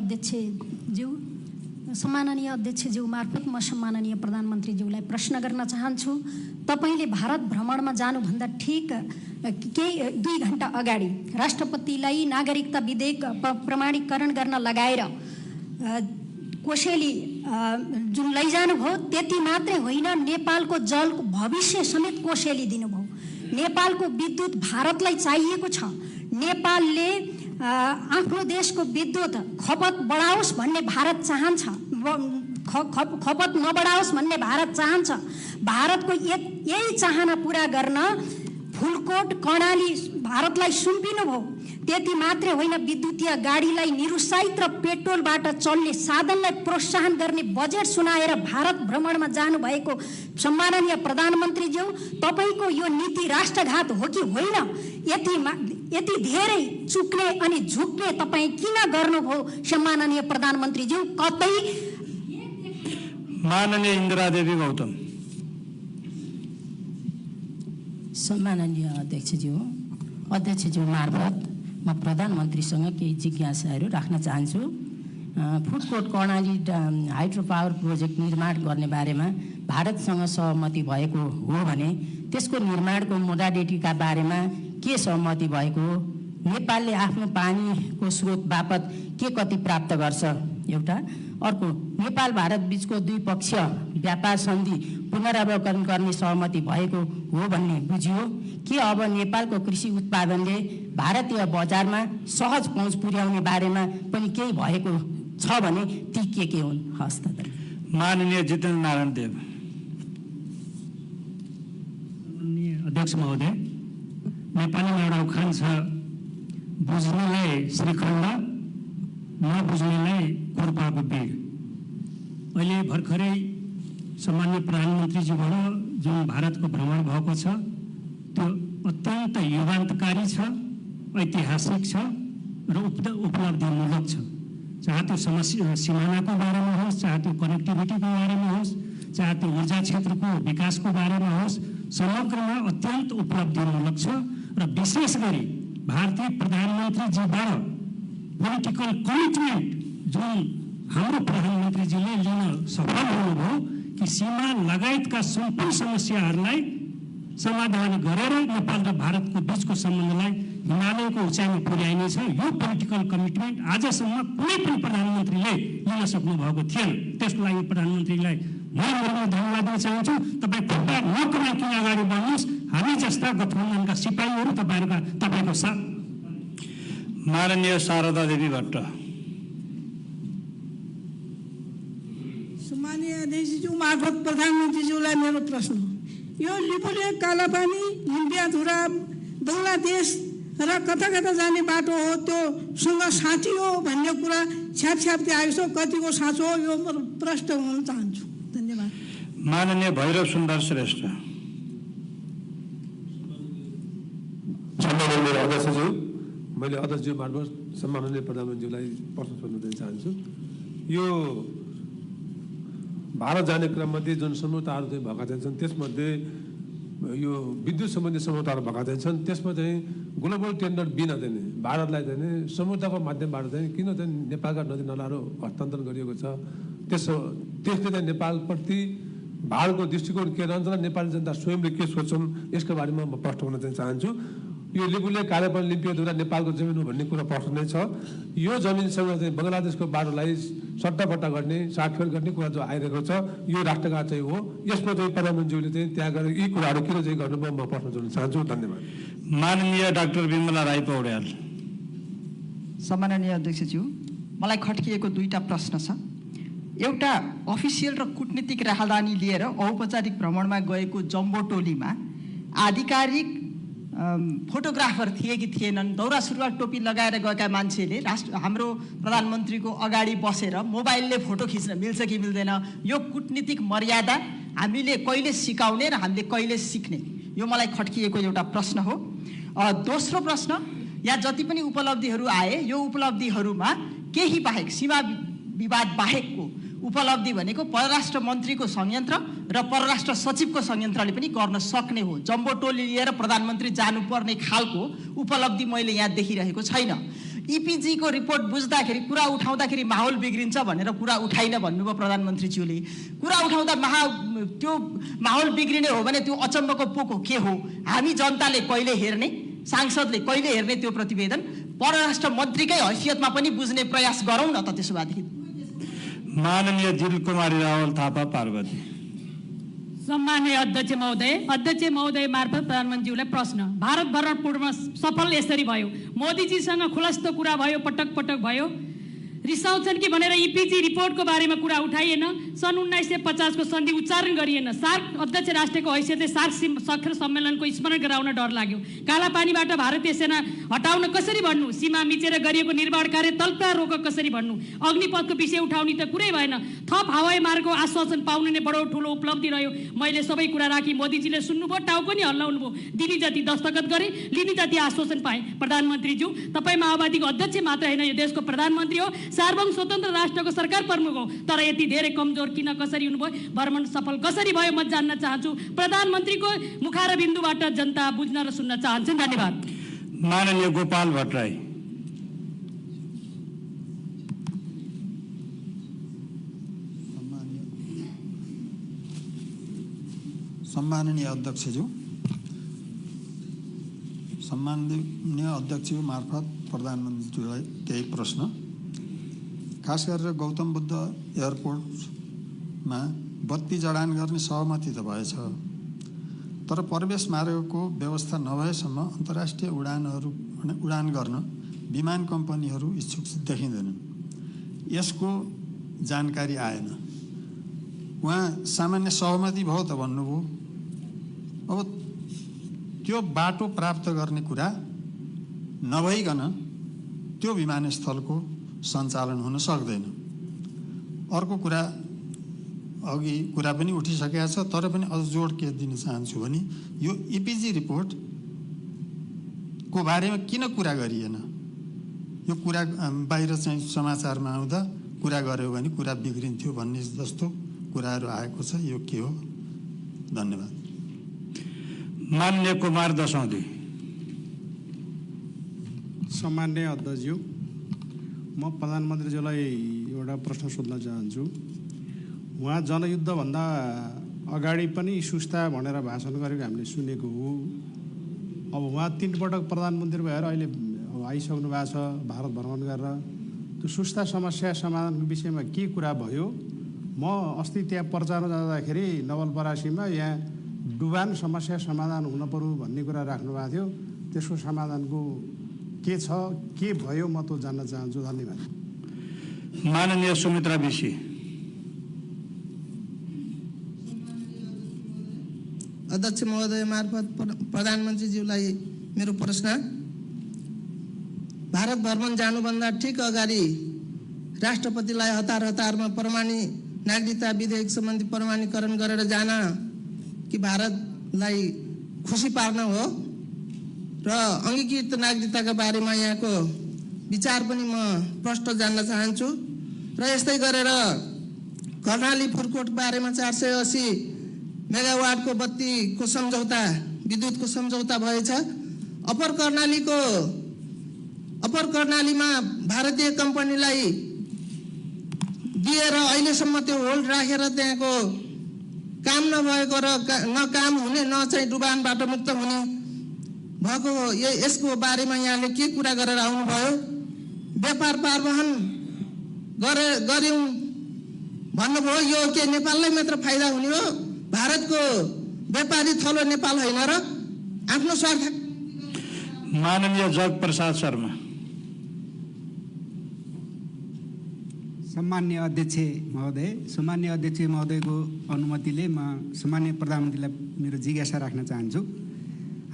अध्यक्षज्यू मार्फत म सम्माननीय प्रधानमन्त्रीज्यूलाई प्रश्न गर्न चाहन्छु। तपाईले भारत भ्रमणमा जानुभन्दा ठिक केही 2 घण्टा अगाडि राष्ट्रपतिलाई नागरिकता विधेयक प्रमाणीकरण गर्न लगाएर कोसेली जुन लैजानुभयो त्यति मात्रै होइन, नेपालको जलको भविष्य समेत कोसेली दिनुभयो। नेपालको विद्युत भारतलाई चाहिएको छ। नेपालले आफ्नो देशको विद्युत खपत बढाओस् भन्ने भारत चाहन्छ, खपत नबढाओस् भन्ने भारत चाहन्छ। भारतको यही चाहना पूरा गर्न फुलकोट कर्णाली भारतलाई सुम्पिनु भयो। त्यति मात्रै होइन, विद्युतीय गाडीलाई निरुत्साहित र पेट्रोलबाट चल्ने साधनलाई प्रोत्साहन गर्ने बजेट सुनाएर भारत भ्रमणमा जानुभएको सम्माननीय प्रधानमन्त्रीज्यू, तपाईको यो नीति राष्ट्रघात हो कि होइन? यति धेरै चुक्ने अनि झुक्ने तपाईँ किन गर्नुभयो सम्माननीय प्रधानमन्त्रीज्यू? कतै माननीय इन्दिरादेवी गौतम। सम्माननीय अध्यक्षज्यू मार्फत म प्रधानमन्त्रीसँग केही जिज्ञासाहरू राख्न चाहन्छु। फुडकोट कर्णाली हाइड्रो पावर प्रोजेक्ट निर्माण गर्ने बारेमा भारतसँग सहमति भएको हो भने त्यसको निर्माणको मोडालिटीका बारेमा के सहमति भएको हो? नेपालले आफ्नो पानीको स्रोत बापत के कति प्राप्त गर्छ? एउटा। अर्को, नेपाल भारत बीचको द्विपक्षीय व्यापार सन्धि पुनरावलोकन गर्ने सहमति भएको हो भन्ने बुझियो। के अब नेपालको कृषि उत्पादनले भारतीय बजारमा सहज पहुँच पुर्याउने बारेमा पनि केही भएको छ भने ती के हुन्? हस् त। माननीय जितेन्द्र नारायण देव। अध्यक्ष महोदय, नेपालीमा एउटा उखान छ, बुझ्नेलाई श्रीखण्ड, नबुझ्नेलाई कुर्पाको बिग। अहिले भर्खरै सामान्य प्रधानमन्त्रीज्यूबाट जुन भारतको भ्रमण भएको छ त्यो अत्यन्त युगान्तकारी छ, ऐतिहासिक छ र उपलब्धिमूलक छ। चाहे त्यो सिमानाको बारेमा होस्, चाहे त्यो कनेक्टिभिटीको बारेमा होस्, चाहे त्यो ऊर्जा क्षेत्रको विकासको बारेमा होस्, समग्रमा अत्यन्त उपलब्धिमूलक छ। र विशेष गरी भारतीय प्रधानमन्त्रीजीबाट पोलिटिकल कमिटमेन्ट जुन हाम्रो प्रधानमन्त्रीजीले लिन सफल हुनुभयो कि सीमा लगायतका सम्पूर्ण समस्याहरूलाई समाधान गरेर नेपाल र भारतको बीचको सम्बन्धलाई हिमालयको उचाइमा पुर्याइनेछ। यो पोलिटिकल कमिटमेन्ट आजसम्म कुनै पनि प्रधानमन्त्रीले लिन सक्नु भएको थिएन। त्यसको लागि प्रधानमन्त्रीलाई म धन्यवाद दिन चाहन्छु। तपाईँ खुट्टा नकमाइकन अगाडि बढ्नुहोस्। हामी जस्ता गठबन्धनका सिपाहीहरू तपाईँको साथ। माननीय शारदा देवी भट्ट। सम्मानीय अध्यक्षज्यू मार्फत प्रधानमन्त्रीज्यूलाई मेरो प्रश्न, यो लिपुलेक कालापानी इन्डियाधुरा बङ्गलादेश र कता कता जाने बाटो हो, त्योसँग साँची हो भन्ने कुरा छ्यापछ्याप्ती आएको छ। कतिको साँचो हो यो प्रश्न हुन चाहन्छु। धन्यवाद। माननीय भैरव सुन्दर श्रेष्ठ। सम्माननीय अध्यक्षज्यू, मैले अध्यक्षज्यू मार्फत सम्माननीय प्रधानमन्त्रीज्यूलाई प्रश्न सोध्न दिन चाहन्छु। यो भारत जाने क्रममध्ये जुन सम्झौताहरू चाहिँ भएका छन् त्यसमध्ये यो विद्युत सम्बन्धी सम्झौताहरू भएका छन्, त्यसमा चाहिँ ग्लोबल टेन्डर बिना चाहिँ भारतलाई चाहिँ सम्झौताको माध्यमबाट चाहिँ किन चाहिँ नेपालका नदी नालाहरू हस्तान्तरण गरिएको छ? त्यसले चाहिँ नेपालप्रति भारतको दृष्टिकोण के रहन्छ र नेपाली जनता स्वयंले के सोच्छन् यसको बारेमा म प्रश्न गर्न चाहिँ चाहन्छु। यो लिपुलेक कालापानी लिम्पियाधुरा नेपालको जमिन हो भन्ने कुरा प्रश्न नै छ। यो जमिनसँग चाहिँ बङ्गलादेशको बाटोलाई सट्टापट्टा गर्ने, साटफेर गर्ने कुरा जो आइरहेको छ यो राष्ट्रघात चाहिँ हो। यसमा चाहिँ प्रधानमन्त्रीले चाहिँ त्यहाँ गएर यी कुराहरू किन चाहिँ गर्नुभयो म प्रश्न जोड्न चाहन्छु। धन्यवाद। माननीय डाक्टर बिमला राई पौड्याल। सम्माननीय अध्यक्षज्यू, मलाई खट्किएको दुईटा प्रश्न छ। एउटा, अफिसियल र कूटनीतिक राहदानी लिएर औपचारिक भ्रमणमा गएको जम्बो टोलीमा आधिकारिक फोटोग्राफर थिए कि थिएनन्? दौरा सुरुवाल टोपी लगाएर गएका मान्छेले हाम्रो प्रधानमन्त्रीको अगाडि बसेर मोबाइलले फोटो खिच्न मिल्छ कि मिल्दैन? यो कूटनीतिक मर्यादा हामीले कहिले सिकाउने र हामीले कहिले सिक्ने? यो मलाई खट्किएको एउटा प्रश्न हो। दोस्रो प्रश्न, यहाँ जति पनि उपलब्धिहरू आए, यो उपलब्धिहरूमा केही बाहेक, सीमा विवाद बाहेकको उपलब्धि भनेको परराष्ट्र मन्त्रीको संयन्त्र र परराष्ट्र सचिवको संयन्त्रले पनि गर्न सक्ने हो। जम्बो टोली लिएर प्रधानमन्त्री जानुपर्ने खालको उपलब्धि मैले यहाँ देखिरहेको छैन। इपिजीको रिपोर्ट बुझ्दाखेरि, कुरा उठाउँदाखेरि माहौल बिग्रिन्छ भनेर कुरा उठाइन भन्नुभयो प्रधानमन्त्रीज्यूले। कुरा उठाउँदा त्यो माहौल बिग्रिने हो भने त्यो अचम्मको पोको के हो? हामी जनताले कहिले हेर्ने, सांसदले कहिले हेर्ने त्यो प्रतिवेदन? परराष्ट्र मन्त्रीकै हैसियतमा पनि बुझ्ने प्रयास गरौँ न त। त्यसो भएदेखि माननीय दिल कुमारी रावल थापा पार्वती। सम्माननीय अध्यक्ष महोदय मार्फत प्रधानमन्त्रीलाई प्रश्न। भारत भ्रमण पूर्व सफल यसरी भयो, मोदीजीसँग खुलस्त कुरा भयो, पटक पटक भयो, रिसाउँछन् कि भनेर इपिजी रिपोर्टको बारेमा कुरा उठाइएन। सन् 1950 को सन्धि उच्चारण गरिएन। सार्क अध्यक्ष राष्ट्रको हैसियतले सार्क शिखर सम्मेलनको स्मरण गराउन डर लाग्यो। कालापानीबाट भारतीय सेना हटाउन कसरी भन्नु? सीमा मिचेर गरिएको निर्माण कार्य तल्पा रोक कसरी भन्नु? अग्निपथको विषय उठाउने त कुरै भएन। थप हवाई मार्गको आश्वासन पाउनु नै बडो ठुलो उपलब्धि रह्यो। मैले सबै कुरा राखी, मोदीजीले सुन्नुभयो, टाउको नि हल्लाउनु भयो। दिने जति दस्तखत गरे, लिने जति आश्वासन पाए। प्रधानमन्त्रीज्यू, तपाईँ माओवादीको अध्यक्ष मात्र होइन, यो देशको प्रधानमन्त्री हो, सार्वभौम स्वतन्त्र राष्ट्रको सरकार प्रमुख हो। तर यति धेरै कमजोर किन कसरी हुनुभयो? भ्रमण सफल कसरी भयो? म जान्न चाहन्छु। प्रधानमन्त्रीको मुखार बिन्दुबाट जनता बुझ्न र सुन्न चाहन्छन्। धन्यवाद। माननीय गोपाल भट्टराई। सम्माननीय अध्यक्षज्यू मार्फत प्रधानमन्त्रीज्यूलाई केही प्रश्न। खास गरेर गौतम बुद्ध एयरपोर्टमा बत्ती जडान गर्ने सहमति त भएछ, तर प्रवेश मार्गको व्यवस्था नभएसम्म अन्तर्राष्ट्रिय उडान गर्न विमान कम्पनीहरू इच्छुक देखिँदैनन्। यसको जानकारी आएन। उहाँ सामान्य सहमति भयो त भन्नुभयो। अब त्यो बाटो प्राप्त गर्ने कुरा नभइकन त्यो विमानस्थलको सञ्चालन हुन सक्दैन। अर्को कुरा, अघि कुरा पनि उठिसकेको छ, तर पनि अझ जोड के दिन चाहन्छु भने यो इपिजी रिपोर्टको बारेमा किन कुरा गरिएन? यो कुरा बाहिर चाहिँ समाचारमा आउँदा कुरा गर्यो भने कुरा बिग्रिन्थ्यो भन्ने जस्तो कुराहरू आएको छ। यो के हो? धन्यवाद। माननीय कुमार दसौदी। सम्माननीय अध्यक्षज्यू, म प्रधानमन्त्रीज्यूलाई एउटा प्रश्न सोध्न चाहन्छु। उहाँ जनयुद्धभन्दा अगाडि पनि सुस्ता भनेर भाषण गरेको हामीले सुनेको हो। अब उहाँ 3 पटक प्रधानमन्त्री भएर अहिले आइसक्नु भएको छ भारत भ्रमण गरेर। त्यो सुस्ता समस्या समाधानको विषयमा के कुरा भयो? म अस्ति त्यहाँ प्रचारमा जाँदाखेरि नवलपरासीमा यहाँ डुबान समस्या समाधान हुन पर्यो भन्ने कुरा राख्नु भएको थियो। त्यसको समाधानको के छ, के भयो, म त जान्न चाहन्छु। धन्यवाद। माननीय सुमित्रा विशी। अध्यक्ष महोदय मार्फत प्रधानमन्त्रीज्यूलाई मेरो प्रश्न। भारत भ्रमण जानुभन्दा ठिक अगाडि राष्ट्रपतिलाई हतारमा नागरिकता विधेयक सम्बन्धी प्रमाणीकरण गरेर जान कि भारतलाई खुसी पार्न हो र अङ्गीकृत नागरिकताका बारेमा यहाँको विचार पनि म प्रष्ट जान्न चाहन्छु। र यस्तै गरेर कर्णाली फुरकोट बारेमा 480 मेगावाटको बत्तीको सम्झौता, विद्युतको सम्झौता भएछ। अप्पर कर्णालीमा भारतीय कम्पनीलाई दिएर अहिलेसम्म त्यो होल्ड राखेर त्यहाँको काम नभएको र न काम हुने न चाहिँ डुबानबाट मुक्त हुने भएको यसको बारेमा यहाँले के कुरा गरेर आउनुभयो? व्यापार पारवहन गर्यौँ भन्नुभयो। यो के नेपाललाई मात्र फाइदा हुने हो? भारतको व्यापारी थलो नेपाल होइन र आफ्नो स्वार्थ? माननीय जग प्रसाद शर्मा। सम्मान्य अध्यक्ष महोदयको अनुमतिले म सम्मान्य प्रधानमन्त्रीलाई मेरो जिज्ञासा राख्न चाहन्छु।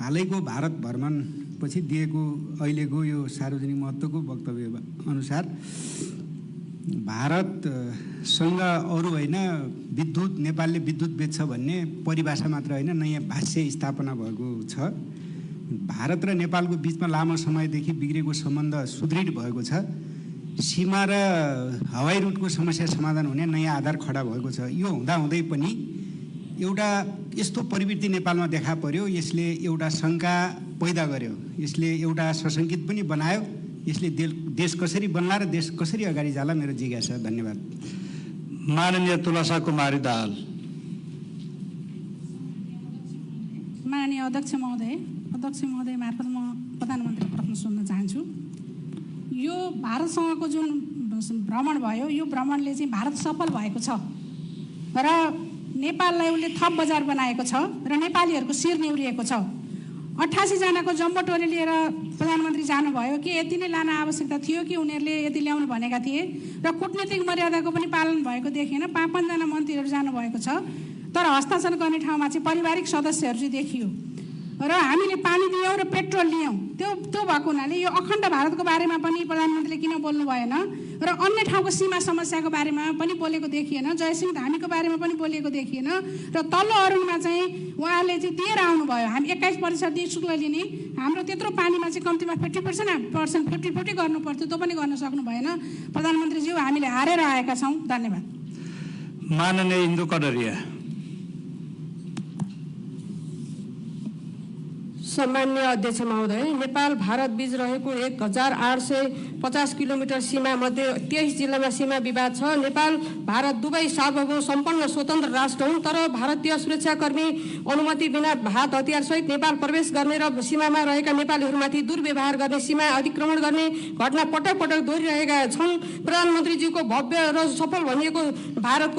हालैको भारत भ्रमणपछि दिएको अहिलेको यो सार्वजनिक महत्त्वको वक्तव्य अनुसार भारतसँग अरू होइन नेपालले विद्युत बेच्छ भन्ने परिभाषा मात्र होइन, नयाँ भाष्य स्थापना भएको छ। भारत र नेपालको बिचमा लामो समयदेखि बिग्रेको सम्बन्ध सुदृढ भएको छ। सीमा र हवाई रुटको समस्या समाधान हुने नयाँ आधार खडा भएको छ। यो हुँदाहुँदै पनि एउटा यस्तो प्रवृत्ति नेपालमा देखा पर्यो, यसले एउटा शङ्का पैदा गर्यो, यसले एउटा सशङ्कित पनि बनायो। यसले देश कसरी बन्ला र देश कसरी अगाडि जाला, मेरो जिज्ञासा। धन्यवाद। माननीय तुलसा कुमारी दाहाल। माननीय अध्यक्ष महोदय मार्फत म प्रधानमन्त्री प्रश्न सोध्न चाहन्छु। यो भारतसँगको जुन भ्रमण भयो, यो भ्रमणले चाहिँ भारत सफल भएको छ र नेपाललाई उसले थप बजार बनाएको छ र नेपालीहरूको शिर निहुरिएको छ। 88 जनाको जम्बो टोली लिएर प्रधानमन्त्री जानुभयो कि यति नै लान आवश्यकता थियो कि उनीहरूले यति ल्याउनु भनेका थिए र कूटनीतिक मर्यादाको पनि पालन भएको देखिएन। 5-5 जना मन्त्रीहरू जानुभएको छ, तर हस्ताक्षर गर्ने ठाउँमा चाहिँ पारिवारिक सदस्यहरू चाहिँ देखियो र हामीले पानी दियौँ र पेट्रोल लियौँ। त्यो भएको हुनाले यो अखण्ड भारतको बारेमा पनि प्रधानमन्त्रीले किन बोल्नु भएन र अन्य ठाउँको सीमा समस्याको बारेमा पनि बोलेको देखिएन, जयसिंह धामीको बारेमा पनि बोलेको देखिएन र तल्लो अरुणमा चाहिँ उहाँले चाहिँ दिएर आउनुभयो। हामी 21% निःशुल्क लिने, हाम्रो त्यत्रो पानीमा चाहिँ कम्तीमा 50% गर्नु पर्थ्यो, त्यो पनि गर्न सक्नु भएन। प्रधानमन्त्रीज्यू, हामीले हारेर आएका छौँ। धन्यवाद। माननीय इन्दु कडरिया। सम्मान्य अध्यक्ष महोदय, नेपाल भारत बीच रहेको 1850 किलोमिटर सीमा मध्ये 23 जिल्लामा सीमा विवाद छ। नेपाल भारत दुवै सार्वभौम सम्पन्न स्वतन्त्र राष्ट्र हुन्, तर भारतीय सुरक्षाकर्मी अनुमति बिना हात हतियारसहित नेपाल प्रवेश गर्ने र सीमामा रहेका नेपालीहरूमाथि दुर्व्यवहार गर्ने, सीमा अतिक्रमण गर्ने घटना पटक पटक दोहोरिरहेका छन्। प्रधानमन्त्रीज्यूको भव्य र सफल भनिएको भारत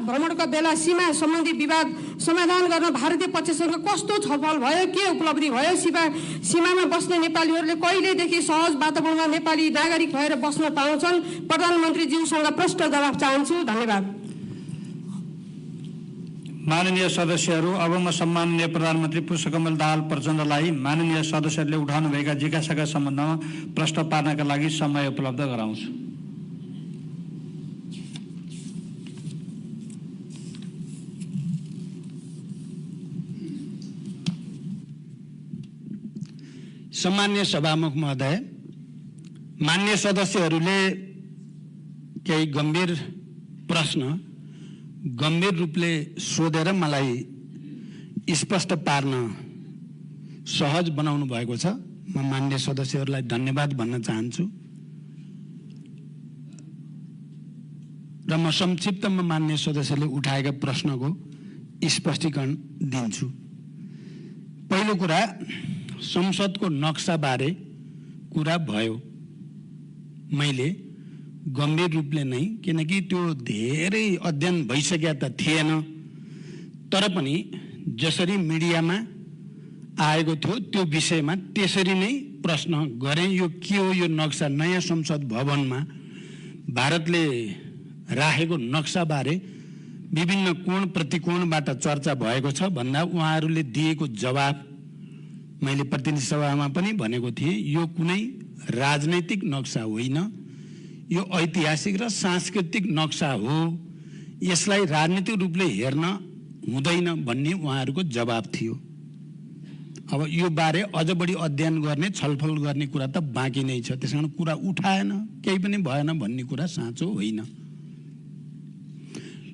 भ्रमणका बेला सीमा सम्बन्धी विवाद समाधान गर्न भारतीय पक्षसँग कस्तो छलफल भयो, के उपलब्धि भयो? सीमामा बस्ने नेपालीहरूले कहिलेदेखि सहज वातावरणमा नेपाली नागरिक भएर बस्न पाउँछन्? प्रधानमन्त्रीज्यूसँग प्रश्न जवाफ चाहन्छु। धन्यवाद। माननीय सदस्यहरू, अब म सम्माननीय प्रधानमन्त्री पुष्पकमल दाहाल प्रचण्डलाई माननीय सदस्यहरूले उठाउनुभएका जिज्ञासाका सम्बन्धमा प्रश्न पार्नका लागि समय उपलब्ध गराउँछु। सम्मान्य सभामुख महोदय, मान्य सदस्यहरूले केही गम्भीर प्रश्न गम्भीर रूपले सोधेर मलाई स्पष्ट पार्न सहज बनाउनु भएको छ। म मान्य सदस्यहरूलाई धन्यवाद भन्न चाहन्छु र म संक्षिप्तमा मान्य सदस्यले उठाएका प्रश्नको स्पष्टीकरण दिन्छु। पहिलो कुरा, संसदको नक्साबारे कुरा भयो। मैले गम्भीर रूपले नै, किनकि त्यो धेरै अध्ययन भइसकेका त थिएन, तर पनि जसरी मिडियामा आएको थियो त्यो विषयमा त्यसरी नै प्रश्न गरेँ। यो के हो यो नक्सा? नयाँ संसद भवनमा भारतले राखेको नक्साबारे विभिन्न कोण प्रतिकोणबाट चर्चा भएको छ भन्दा उहाँहरूले दिएको जवाब मैले प्रतिनिधि सभामा पनि भनेको थिएँ, यो कुनै राजनैतिक नक्सा होइन, यो ऐतिहासिक र सांस्कृतिक नक्सा हो, यसलाई राजनीतिक रूपले हेर्न हुँदैन भन्ने उहाँहरूको जवाब थियो। अब यो बारे अझ बढी अध्ययन गर्ने, छलफल गर्ने कुरा त बाँकी नै छ, त्यसकारण कुरा उठाएन, केही पनि भएन भन्ने कुरा साँचो होइन।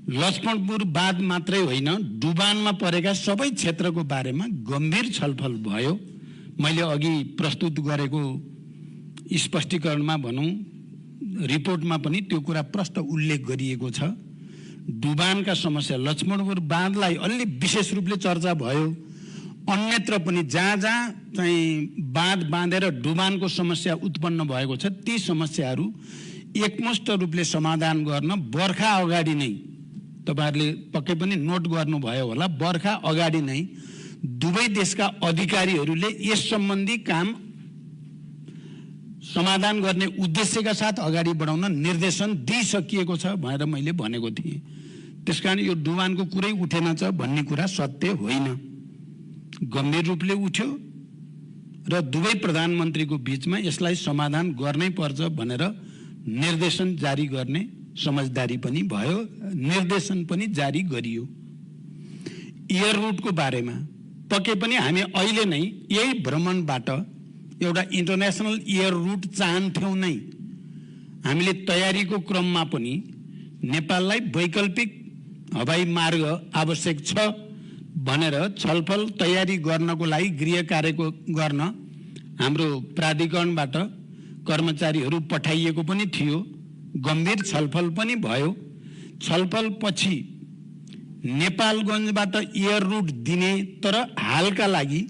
लक्ष्मणपुर बाँध मात्रै होइन, डुबानमा परेका सबै क्षेत्रको बारेमा गम्भीर छलफल भयो। मैले अघि प्रस्तुत गरेको स्पष्टीकरणमा भनौँ, रिपोर्टमा पनि त्यो कुरा प्रष्ट उल्लेख गरिएको छ। डुबानका समस्या, लक्ष्मणपुर बाँधलाई अलि विशेष रूपले चर्चा भयो। अन्यत्र पनि जहाँ जहाँ चाहिँ बाँध बाँधेर डुबानको समस्या उत्पन्न भएको छ, ती समस्याहरू एकमुष्ट रूपले समाधान गर्न बर्खा अगाडि नै, तपाईहरुले पक्कै पनि नोट गर्नुभयो होला, बर्खा अगाडि नै दुवै देशका अधिकारीहरूले यस सम्बन्धी काम समाधान गर्ने उद्देश्यका साथ अगाडि बढाउन निर्देशन दिइसकिएको छ भनेर मैले भनेको थिएँ। त्यसकारण यो डुबानको कुरै उठेन छ भन्ने कुरा सत्य होइन, गम्भीर रूपले उठ्यो र दुवै प्रधानमन्त्रीको बीचमा यसलाई समाधान गर्नै पर्छ भनेर निर्देशन जारी गर्ने समझदारी पनि भयो, निर्देशन पनि जारी गरियो। एयर रुटको बारेमा पक्कै पनि हामी अहिले नै यही भ्रमणबाट एउटा इन्टरनेसनल एयर रुट चाहन्थ्यौँ नै। हामीले तयारीको क्रममा पनि नेपाललाई वैकल्पिक हवाई मार्ग आवश्यक छ भनेर छलफल तयारी गर्नको लागि गृह कार्यको गर्न हाम्रो प्राधिकरणबाट कर्मचारीहरू पठाइएको पनि थियो। गम्भीर छलफल पनि भयो। छलफल पछि नेपालगञ्जबाट एयर रुट दिने तर हालका लागि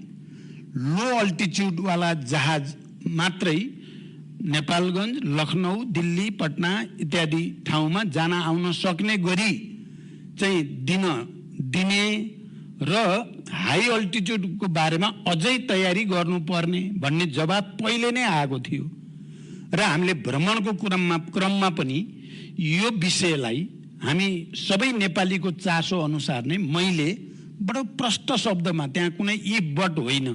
लो अल्टिच्युडवाला जहाज मात्रै नेपालगञ्ज, लखनऊ, दिल्ली, पटना इत्यादि ठाउँमा जान आउन सक्ने गरी चाहिँ दिने र हाई अल्टिच्युडको बारेमा अझै तयारी गर्नुपर्ने भन्ने जवाब पहिले नै आएको थियो र हामीले भ्रमणको क्रममा पनि यो विषयलाई हामी सबै नेपालीको चासो अनुसार नै मैले बडो प्रष्ट शब्दमा, त्यहाँ कुनै इफ बट होइन,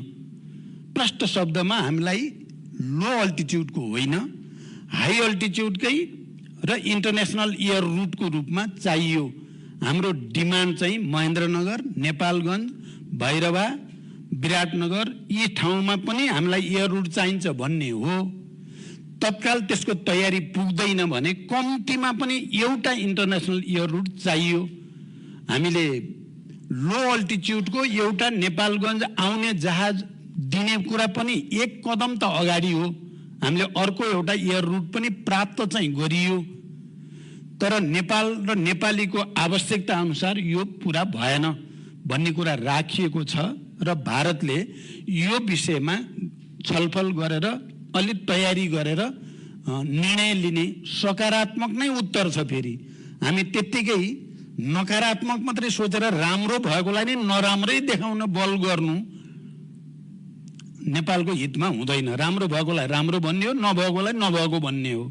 प्रष्ट शब्दमा हामीलाई लो अल्टिच्युडको होइन, हाई अल्टिच्युडकै र इन्टरनेसनल एयर रुटको रूपमा चाहियो। हाम्रो डिमान्ड चाहिँ महेन्द्रनगर, नेपालगञ्ज, भैरवा, विराटनगर यी ठाउँमा पनि हामीलाई एयर रुट चाहिन्छ भन्ने हो। तत्काल त्यसको तयारी पुग्दैन भने कम्तीमा पनि एउटा इन्टरनेसनल एयर रुट चाहियो। हामीले लो अल्टिच्युडको एउटा नेपालगञ्ज आउने जहाज दिने कुरा पनि एक कदम त अगाडि हो। हामीले अर्को एउटा एयर रुट पनि प्राप्त चाहिँ गरियो, तर नेपाल र नेपालीको आवश्यकता अनुसार यो पुरा भएन भन्ने कुरा राखिएको छ र भारतले यो विषयमा छलफल गरेर अलि तयारी गरेर निर्णय लिने सकारात्मक नै उत्तर छ। फेरि हामी त्यत्तिकै नकारात्मक मात्रै सोचेर राम्रो भएकोलाई नै नराम्रै देखाउन बल गर्नु नेपालको हितमा हुँदैन। राम्रो भएकोलाई राम्रो भन्ने हो, नभएकोलाई नभएको भन्ने हो।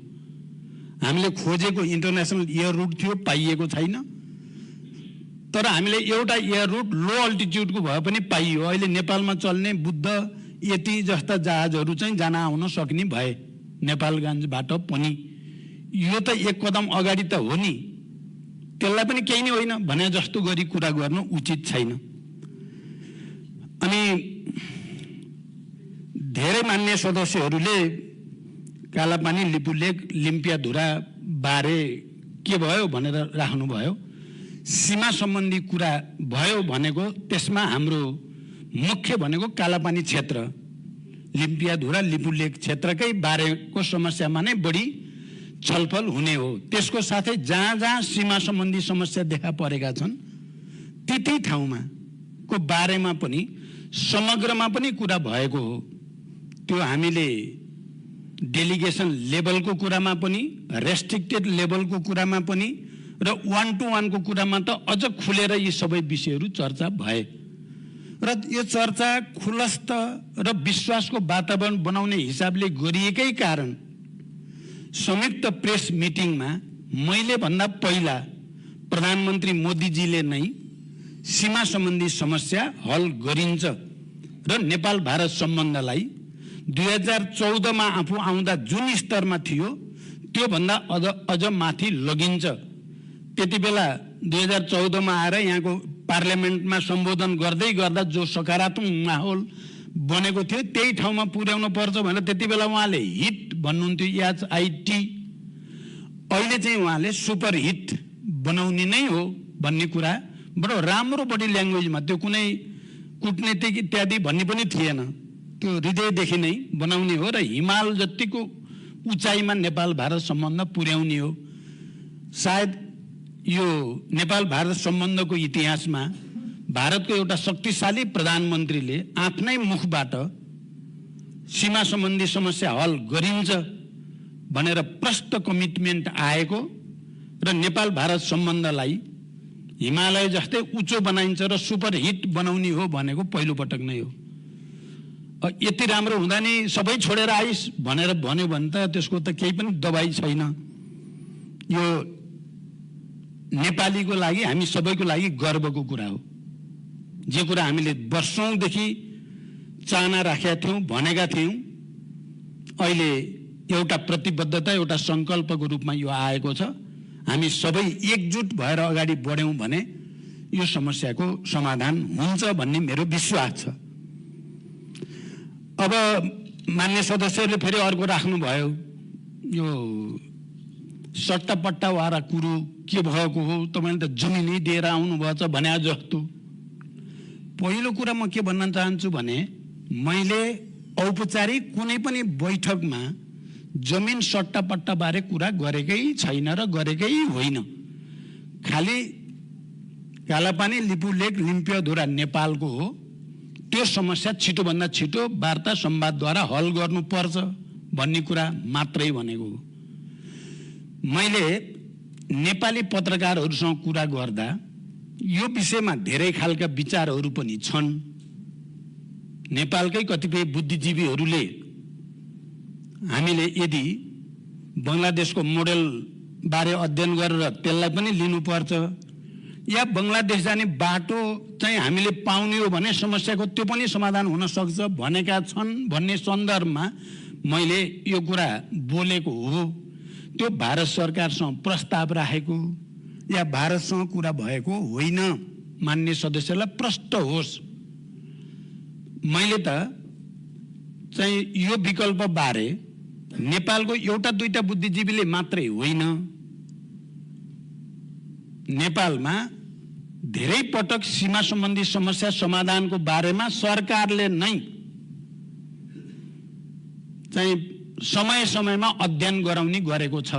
हामीले खोजेको इन्टरनेसनल एयर रुट थियो, पाइएको छैन, तर हामीले एउटा एयर रुट लो अल्टिच्युडको भए पनि पाइयो। अहिले नेपालमा चल्ने बुद्ध यति जस्ता जहाजहरू चाहिँ जान आउन सक्ने भए नेपालगञ्जबाट पनि। यो त एक कदम अगाडि त हो नि, त्यसलाई पनि केही नै होइन भने जस्तो गरी कुरा गर्नु उचित छैन। अनि धेरै मान्य सदस्यहरूले कालापानी, लिपुलेक, लिम्पियाधुरा बारे के भयो भनेर राख्नुभयो। सीमा सम्बन्धी कुरा भयो भनेको त्यसमा हाम्रो मुख्य भनेको कालापानी क्षेत्र, लिम्पियाधुरा, लिपुलेक क्षेत्रकै बारेको समस्यामा नै बढी छलफल हुने हो। त्यसको साथै जहाँ जहाँ सीमा सम्बन्धी समस्या देखा परेका छन् ती ठाउँमा को बारेमा पनि समग्रमा पनि कुरा भएको हो। त्यो हामीले डेलिगेसन लेभलको कुरामा पनि, रेस्ट्रिक्टेड लेभलको कुरामा पनि र 1-to-1 को कुरामा त अझ खुलेर यी सबै विषयहरू चर्चा भए र यो चर्चा खुलस्त र विश्वासको वातावरण बनाउने हिसाबले गरिएकै कारण संयुक्त प्रेस मिटिङमा मैले भन्दा पहिला प्रधानमन्त्री मोदीजीले नै सीमा सम्बन्धी समस्या हल गरिन्छ र नेपाल भारत सम्बन्धलाई 2014 मा आफू आउँदा जुन स्तरमा थियो त्यो भन्दा अझ माथि लगिन्छ। त्यति बेला 2014 मा आएर यहाँको पार्लियामेन्टमा सम्बोधन गर्दै गर्दा जो सकारात्मक माहौल बनेको थियो त्यही ठाउँमा पुर्याउनु पर्छ भनेर त्यति बेला उहाँले हिट भन्नुहुन्थ्यो, HIT। अहिले चाहिँ उहाँले सुपर हिट बनाउने नै हो भन्ने कुरा बडो राम्रो बडी ल्याङ्ग्वेजमा, त्यो कुनै कुटनीतिक इत्यादि भन्ने पनि थिएन, त्यो हृदयदेखि नै बनाउने हो र हिमाल जतिको उचाइमा नेपाल भारत सम्बन्ध पुर्याउने हो। सायद यो नेपाल भारत सम्बन्धको इतिहासमा भारतको एउटा शक्तिशाली प्रधानमन्त्रीले आफ्नै मुखबाट सीमा सम्बन्धी समस्या हल गरिन्छ भनेर प्रष्ट कमिटमेन्ट आएको र नेपाल भारत सम्बन्धलाई हिमालय जस्तै उच्च बनाइन्छ र सुपर हिट बनाउने हो भनेको पहिलो पटक नै हो। यति राम्रो हुँदा नि सबै छोडेर आइस भनेर भन्यो भने त त्यसको त केही पनि दबाई छैन। यो नेपालीको लागि, हामी सबैको लागि गर्वको कुरा हो। जे कुरा हामीले वर्षौंदेखि चाहना राखेका थियौं, भनेका थियौं, अहिले एउटा प्रतिबद्धता, एउटा संकल्पको रूपमा यो आएको छ। हामी सबै एकजुट भएर अगाडि बढ्यौं भने यो समस्याको समाधान हुन्छ भन्ने मेरो विश्वास छ। अब मान्य सदस्यहरूले फेरि अर्को राख्नुभयो, यो सट्टापट्टावाला कुरो के भएको हो, तपाईले त जमिनै दिएर आउनुभएछ भने जस्तो। पहिलो कुरा म के भन्न चाहन्छु भने मैले औपचारिक कुनै पनि बैठकमा जमिन सट्टापट्टा बारे कुरा गरेकै छैन र गरेकै होइन। खाली कालापानी, लिपुलेक, लिम्पियाधुरा नेपालको हो। त्यो समस्या छिटोभन्दा छिटो वार्ता संवादद्वारा हल गर्नुपर्छ भन्ने कुरा मात्रै भनेको हो। मैले नेपाली पत्रकारहरूसँग कुरा गर्दा यो विषयमा धेरै खालका विचारहरू पनि छन्। नेपालकै कतिपय बुद्धिजीवीहरूले हामीले यदि बङ्गलादेशको मोडेल बारे अध्ययन गरेर त्यसलाई पनि लिनुपर्छ या बङ्गलादेश जाने बाटो चाहिँ हामीले पाउने हो भने समस्याको त्यो पनि समाधान हुन सक्छ भनेका छन् भन्ने सन्दर्भमा मैले यो कुरा बोलेको हो। त्यो भारत सरकारसँग प्रस्ताव राखेको या भारतसँग कुरा भएको होइन। मान्य सदस्यलाई प्रष्ट होस्। मैले त चाहिँ यो विकल्प बारे नेपालको एउटा दुईटा बुद्धिजीवीले मात्रै होइन, नेपालमा धेरै पटक सीमा सम्बन्धी समस्या समाधानको बारेमा सरकारले नै चाहिँ समय समयमा अध्ययन गराउने गरेको छ।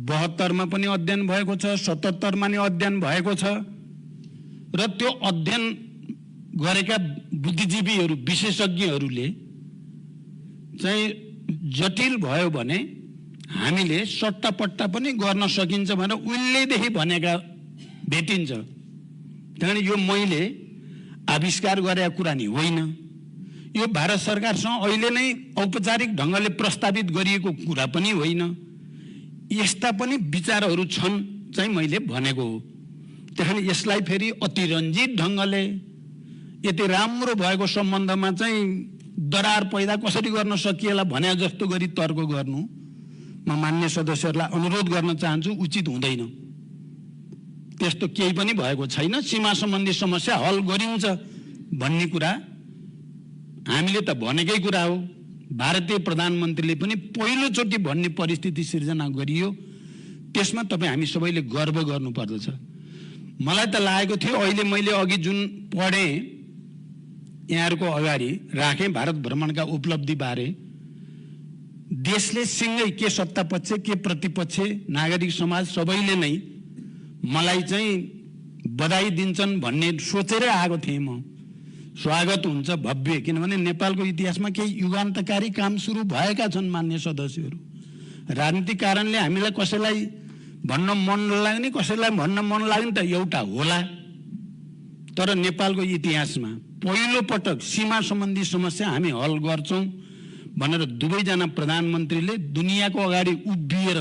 72 मा पनि अध्ययन भएको छ, 77 मा नि अध्ययन भएको छ र त्यो अध्ययन गरेका बुद्धिजीवीहरू, विशेषज्ञहरूले चाहिँ जटिल भयो भने हामीले सट्टापट्टा पनि गर्न सकिन्छ भनेर उहिलेदेखि भनेका भेटिन्छ। त्यहाँदेखि यो मैले आविष्कार गरेका कुरा नि होइन। यो भारत सरकारसँग अहिले नै औपचारिक ढङ्गले प्रस्तावित गरिएको कुरा पनि होइन। यस्ता पनि विचारहरू छन् चाहिँ मैले भनेको हो। त्यहाँदेखि यसलाई फेरि अतिरञ्जित ढङ्गले यति राम्रो भएको सम्बन्धमा चाहिँ दरार पैदा कसरी गर्न सकिएला भने जस्तो गरी तर्क गर्नु म मान्य सदस्यहरूलाई अनुरोध गर्न चाहन्छु, उचित हुँदैन। त्यस्तो केही पनि भएको छैन। सीमा सम्बन्धी समस्या हल गरिन्छ भन्ने कुरा हामीले त भनेकै कुरा हो। भारतीय प्रधानमन्त्रीले पनि पहिलोचोटि भन्ने परिस्थिति सिर्जना गरियो। त्यसमा तपाईँ हामी सबैले गर्व गर्नुपर्दछ। मलाई त लागेको थियो, अहिले मैले अघि जुन पढेँ यहाँहरूको अगाडि राखेँ भारत भ्रमणका उपलब्धि बारे, देशले सिंगै के सत्तापक्ष के प्रतिपक्ष नागरिक समाज सबैले नै मलाई चाहिँ बधाई दिन्छन् भन्ने सोचेरै आएको थिएँ म। स्वागत हुन्छ भव्य, किनभने नेपालको इतिहासमा केही युगान्तकारी काम सुरु भएका छन् मान्य सदस्यहरू। राजनीतिक कारणले हामीलाई कसैलाई भन्न मन लाग्ने, कसैलाई भन्न मन लाग्ने त एउटा होला, तर नेपालको इतिहासमा पहिलो पटक सीमा सम्बन्धी समस्या हामी हल गर्छौं भनेर दुवैजना प्रधानमन्त्रीले दुनियाँको अगाडि उभिएर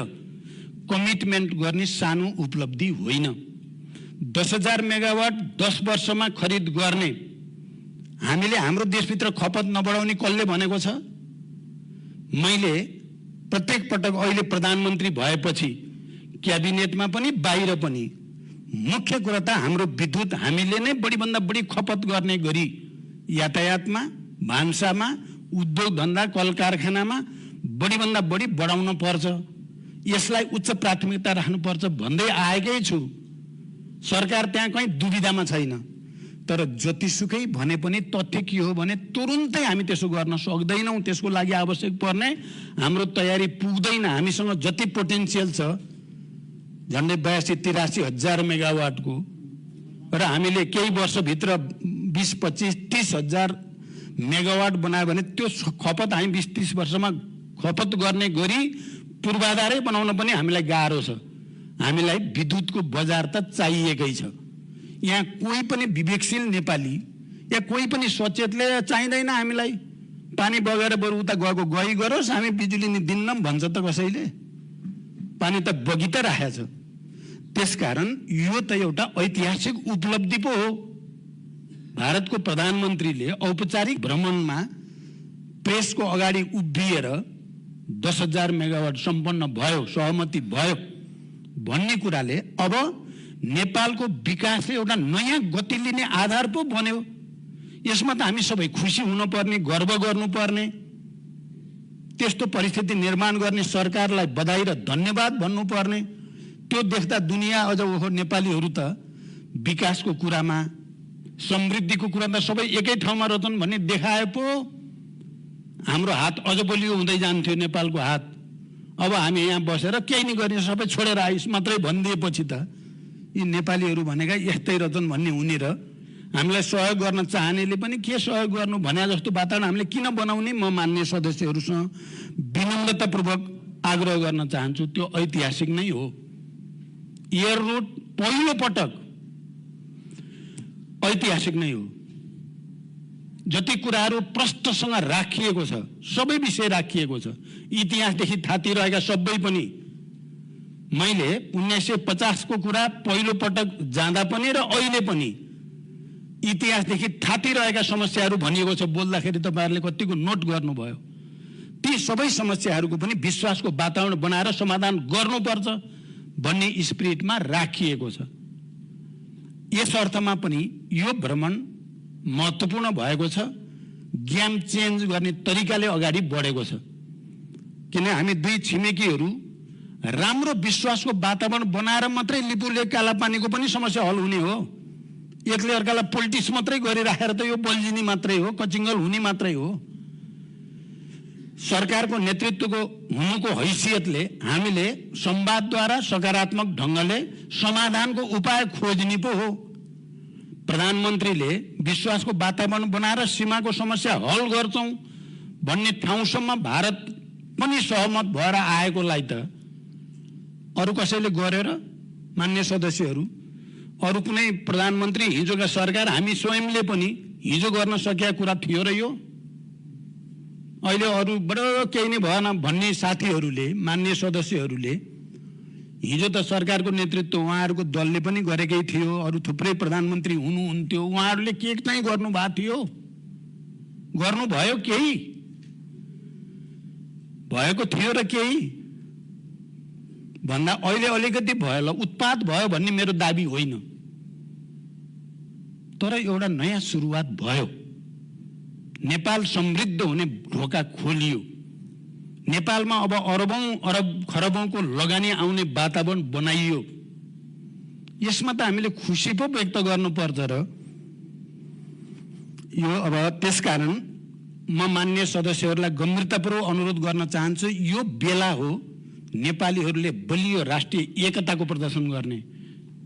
कमिटमेन्ट गर्ने सानो उपलब्धि होइन। 10,000 मेगावाट 10 वर्षमा खरिद गर्ने हामीले हाम्रो देशभित्र खपत नबढाउने कसले भनेको छ? मैले प्रत्येक पटक अहिले प्रधानमन्त्री भएपछि क्याबिनेटमा पनि बाहिर पनि मुख्य कुरा त हाम्रो विद्युत हामीले नै बढीभन्दा बढी खपत गर्ने गरी यातायातमा, भान्सामा, उद्योग धन्दा, कल कारखानामा बढीभन्दा बढी बढाउन पर्छ। यसलाई उच्च प्राथमिकता राख्नुपर्छ भन्दै आएकै छु। सरकार त्यहाँ कहीँ दुविधामा छैन। तर जतिसुकै भने पनि तथ्य के हो भने तुरुन्तै हामी त्यसो गर्न सक्दैनौँ। त्यसको लागि आवश्यक पर्ने हाम्रो तयारी पुग्दैन। हामीसँग जति पोटेन्सियल छ झन्डै 82-83 हजार मेगावाटको र हामीले केही वर्षभित्र 20-25-30 हजार मेगावाट बनायो भने त्यो खपत हामी 20-30 वर्षमा खपत गर्ने गरी पूर्वाधारै बनाउन पनि हामीलाई गाह्रो छ। हामीलाई विद्युतको बजार त चाहिएकै छ। यहाँ कोही पनि विवेकशील नेपाली या कोही पनि सचेतले चाहिँदैन हामीलाई पानी बगेर बरु उता गएको गई गरोस्, हामी बिजुली नि दिन्नौँ भन्छ त कसैले? पानी त बगी त राखेको छ। त्यसकारण यो त एउटा ऐतिहासिक उपलब्धि पो हो। भारतको प्रधानमन्त्रीले औपचारिक भ्रमणमा प्रेसको अगाडि उभिएर 10,000 मेगावाट सम्पन्न भयो, सहमति भयो भन्ने कुराले अब नेपालको विकासले एउटा नयाँ गति लिने आधार पो बन्यो। यसमा त हामी सबै खुसी हुनुपर्ने, गर्व गर्नुपर्ने, त्यस्तो परिस्थिति निर्माण गर्ने सरकारलाई बधाई र धन्यवाद भन्नुपर्ने। त्यो देख्दा दुनियाँ अझ ओहो नेपालीहरू त विकासको कुरामा, समृद्धिको कुरामा सबै एकै ठाउँमा रहन्छन् भन्ने देखाए पो हाम्रो हात अझ बलियो हुँदै जान्थ्यो, नेपालको हात। अब हामी यहाँ बसेर केही नै गर्ने, सबै छोडेर आइस मात्रै भनिदिएपछि त यी नेपालीहरू भनेका यस्तै रहन्छन् भन्ने हुने र हामीलाई सहयोग गर्न चाहनेले पनि के सहयोग गर्नु भने जस्तो वातावरण हामीले किन बनाउने? म मान्य सदस्यहरूसँग विनम्रतापूर्वक आग्रह गर्न चाहन्छु, त्यो ऐतिहासिक नै हो। एयर रोड पहिलो पटक ऐतिहासिक नै हो। जति कुराहरू प्रष्टसँग राखिएको छ, सबै विषय राखिएको छ, इतिहासदेखि थातिरहेका सबै पनि। मैले 1950 को कुरा पहिलो पटक जाँदा पनि र अहिले पनि इतिहासदेखि थातिरहेका समस्याहरू भनिएको छ। बोल्दाखेरि तपाईँहरूले कतिको नोट गर्नुभयो। ती सबै समस्याहरूको पनि विश्वासको वातावरण बनाएर समाधान गर्नुपर्छ भन्ने स्पिरिटमा राखिएको छ। यस अर्थमा पनि यो भ्रमण महत्त्वपूर्ण भएको छ, गेम चेन्ज गर्ने तरिकाले अगाडि बढेको छ। किन हामी दुई छिमेकीहरू राम्रो विश्वासको वातावरण बनाएर मात्रै लिपुले कालापानीको पनि समस्या हल हुने हो। एकले अर्कालाई पोलिटिक्स मात्रै गरिराखेर त यो बल्झिने मात्रै हो, कचिङ्गल हुने मात्रै हो। सरकारको नेतृत्वको हुनुको हैसियतले हामीले संवादद्वारा सकारात्मक ढङ्गले समाधानको उपाय खोज्ने पो हो। प्रधानमन्त्रीले विश्वासको वातावरण बनाएर सीमाको समस्या हल गर्छौं भन्ने ठाउँसम्म भारत पनि सहमत भएर आएकोलाई त अरु कसैले गरेर? मान्य सदस्यहरू, अरु कुनै प्रधानमन्त्री, हिजोका सरकार, हामी स्वयंले पनि हिजो गर्न सकेका कुरा थियो र यो अहिले अरु बडो केही नै भएन भन्ने साथीहरूले, मान्य सदस्यहरूले, हिजो त सरकारको नेतृत्व उहाँहरूको दलले पनि गरेकै थियो, अरु थुप्रै प्रधानमन्त्री हुनुहुन्थ्यो, उहाँहरूले के चाहिँ गर्नु भएको थियो? गर्नु भयो? केही भएको थियो र केही भन्दा अहिले अलिकति भयो ल, उत्पात भयो भन्ने मेरो दाबी होइन, तर एउटा नयाँ सुरुवात भयो। नेपाल समृद्ध हुने ढोका खोलियो। नेपालमा अब अरबौं अरब खरबौंको लगानी आउने वातावरण बनाइयो। यसमा त हामीले खुसी पो व्यक्त गर्नुपर्छ र यो अब त्यसकारण म मान्य सदस्यहरूलाई गम्भीरतापूर्वक अनुरोध गर्न चाहन्छु, यो बेला हो नेपालीहरूले बलियो राष्ट्रिय एकताको प्रदर्शन गर्ने।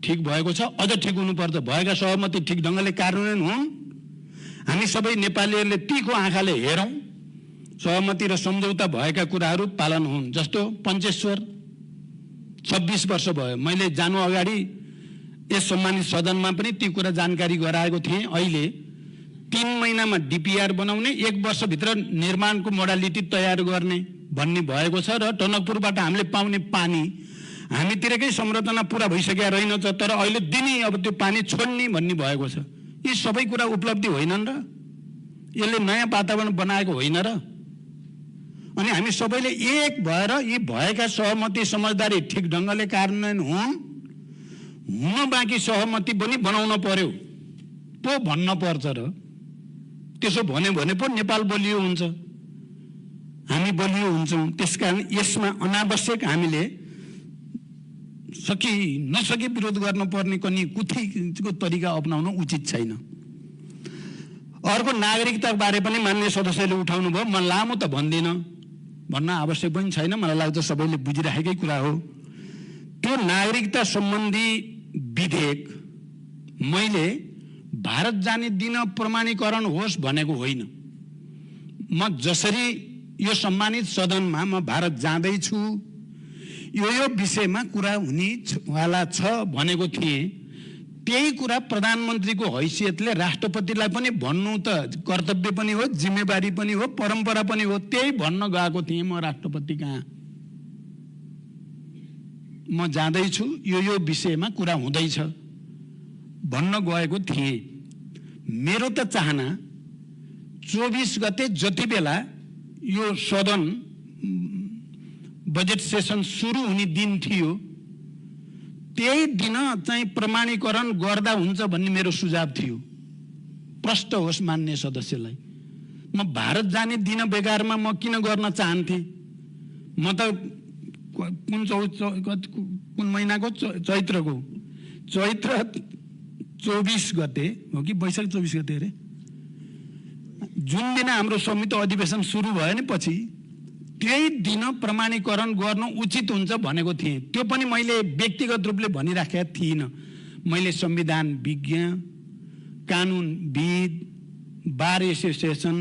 ठीक भएको छ, अझ ठीक हुनुपर्छ। भएका सहमति ठीक ढङ्गले कार्यान्वयन हुन्, हामी सबै नेपालीहरूले तीखो आँखाले हेरौं, सहमति र सम्झौता भएका कुराहरू पालन हुन्। जस्तो पञ्चेश्वर 26 वर्ष भयो, मैले जानु अगाडि यस सम्मानित सदनमा पनि ती कुरा जानकारी गराएको थिएँ। अहिले 3 महिनामा डीपीआर बनाउने, 1 वर्षभित्र निर्माणको मोडालिटी तयार गर्ने भन्ने भएको छ र टनकपुरबाट हामीले पाउने पानी हामीतिरकै संरचना पूरा भइसकेका रहेनछ, तर अहिले दिनै अब त्यो पानी छोड्ने भन्ने भएको छ। यी सबै कुरा उपलब्धि होइनन् र? यसले नयाँ वातावरण बनाएको होइन र? अनि हामी सबैले एक भएर यी भएका सहमति समझदारी ठीक ढङ्गले कार्यान्वयन हुन बाँकी सहमति पनि बनाउन पर्यो पो भन्न पर्छ र। त्यसो भन्यो भने पो नेपाल बलियो हुन्छ, हामी बलियो हुन्छौँ। त्यसकारण यसमा अनावश्यक हामीले सकी नसकी विरोध गर्नुपर्ने कुनै कुथीको तरिका अपनाउनु उचित छैन। अर्को नागरिकता बारे पनि मान्य सदस्यले उठाउनु भयो। म लामो त भन्दिनँ, भन्न आवश्यक पनि छैन, मलाई लाग्छ सबैले बुझिराखेकै कुरा हो। त्यो नागरिकता सम्बन्धी विधेयक मैले भारत जाने दिन प्रमाणीकरण होस् भनेको होइन। म जसरी यो सम्मानित सदनमा म भारत जाँदैछु, यो विषयमा कुरा हुने वाला छ भनेको थिएँ, त्यही कुरा प्रधानमन्त्रीको हैसियतले राष्ट्रपतिलाई पनि भन्नु त कर्तव्य पनि हो, जिम्मेवारी पनि हो, परम्परा पनि हो। त्यही भन्न गएको थिएँ म राष्ट्रपति कहाँ। म जाँदैछु, यो विषयमा कुरा हुँदैछ भन्न गएको थिएँ। मेरो त चाहना 24 गते जति बेला यो सदन बजेट सेसन सुरु हुने दिन थियो, त्यही दिन चाहिँ प्रमाणीकरण गर्दा हुन्छ भन्ने मेरो सुझाव थियो। प्रष्ट होस् मान्य सदस्यलाई। म भारत जाने दिन बेगारमा म किन गर्न चाहन्थे? म त कुन महिनाको चैत्र 24 गते हो कि वैशाख 24 गते अरे, जुन दिन हाम्रो संयुक्त अधिवेशन सुरु भयो नि पछि, त्यही दिन प्रमाणीकरण गर्नु उचित हुन्छ भनेको थिएँ। त्यो पनि मैले व्यक्तिगत रूपले भनिराखेका थिइनँ। मैले संविधान विज्ञ, कानुनविद, बार एसोसिएसन,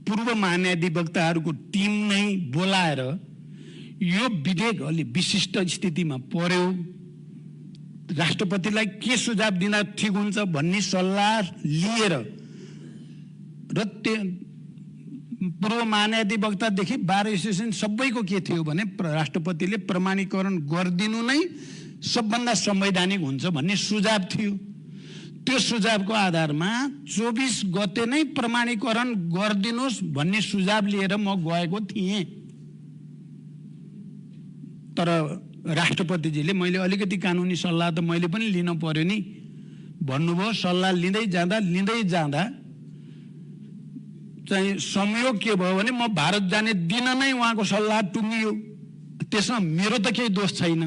पूर्व महान्यायाधिवक्ताहरूको टिम नै बोलाएर यो विधेयक अलि विशिष्ट स्थितिमा पर्यो, राष्ट्रपतिलाई के सुझाव दिँदा ठिक हुन्छ भन्ने सल्लाह लिएर र पूर्व महान्यायाधिवक्तादेखि बार एसोसिएसन सबैको के थियो भने राष्ट्रपतिले प्रमाणीकरण गरिदिनु नै सबभन्दा संवैधानिक हुन्छ भन्ने सुझाव थियो। त्यो सुझावको आधारमा 24 गते नै प्रमाणीकरण गरिदिनुहोस् भन्ने सुझाव लिएर म गएको थिएँ। तर राष्ट्रपतिजीले मैले अलिकति कानुनी सल्लाह त मैले पनि लिन पर्यो नि भन्नुभयो। सल्लाह लिँदै जाँदा चाहिँ संयोग के भयो भने म भारत जाने दिन नै उहाँको सल्लाह टुङ्गियो। त्यसमा मेरो त केही दोष छैन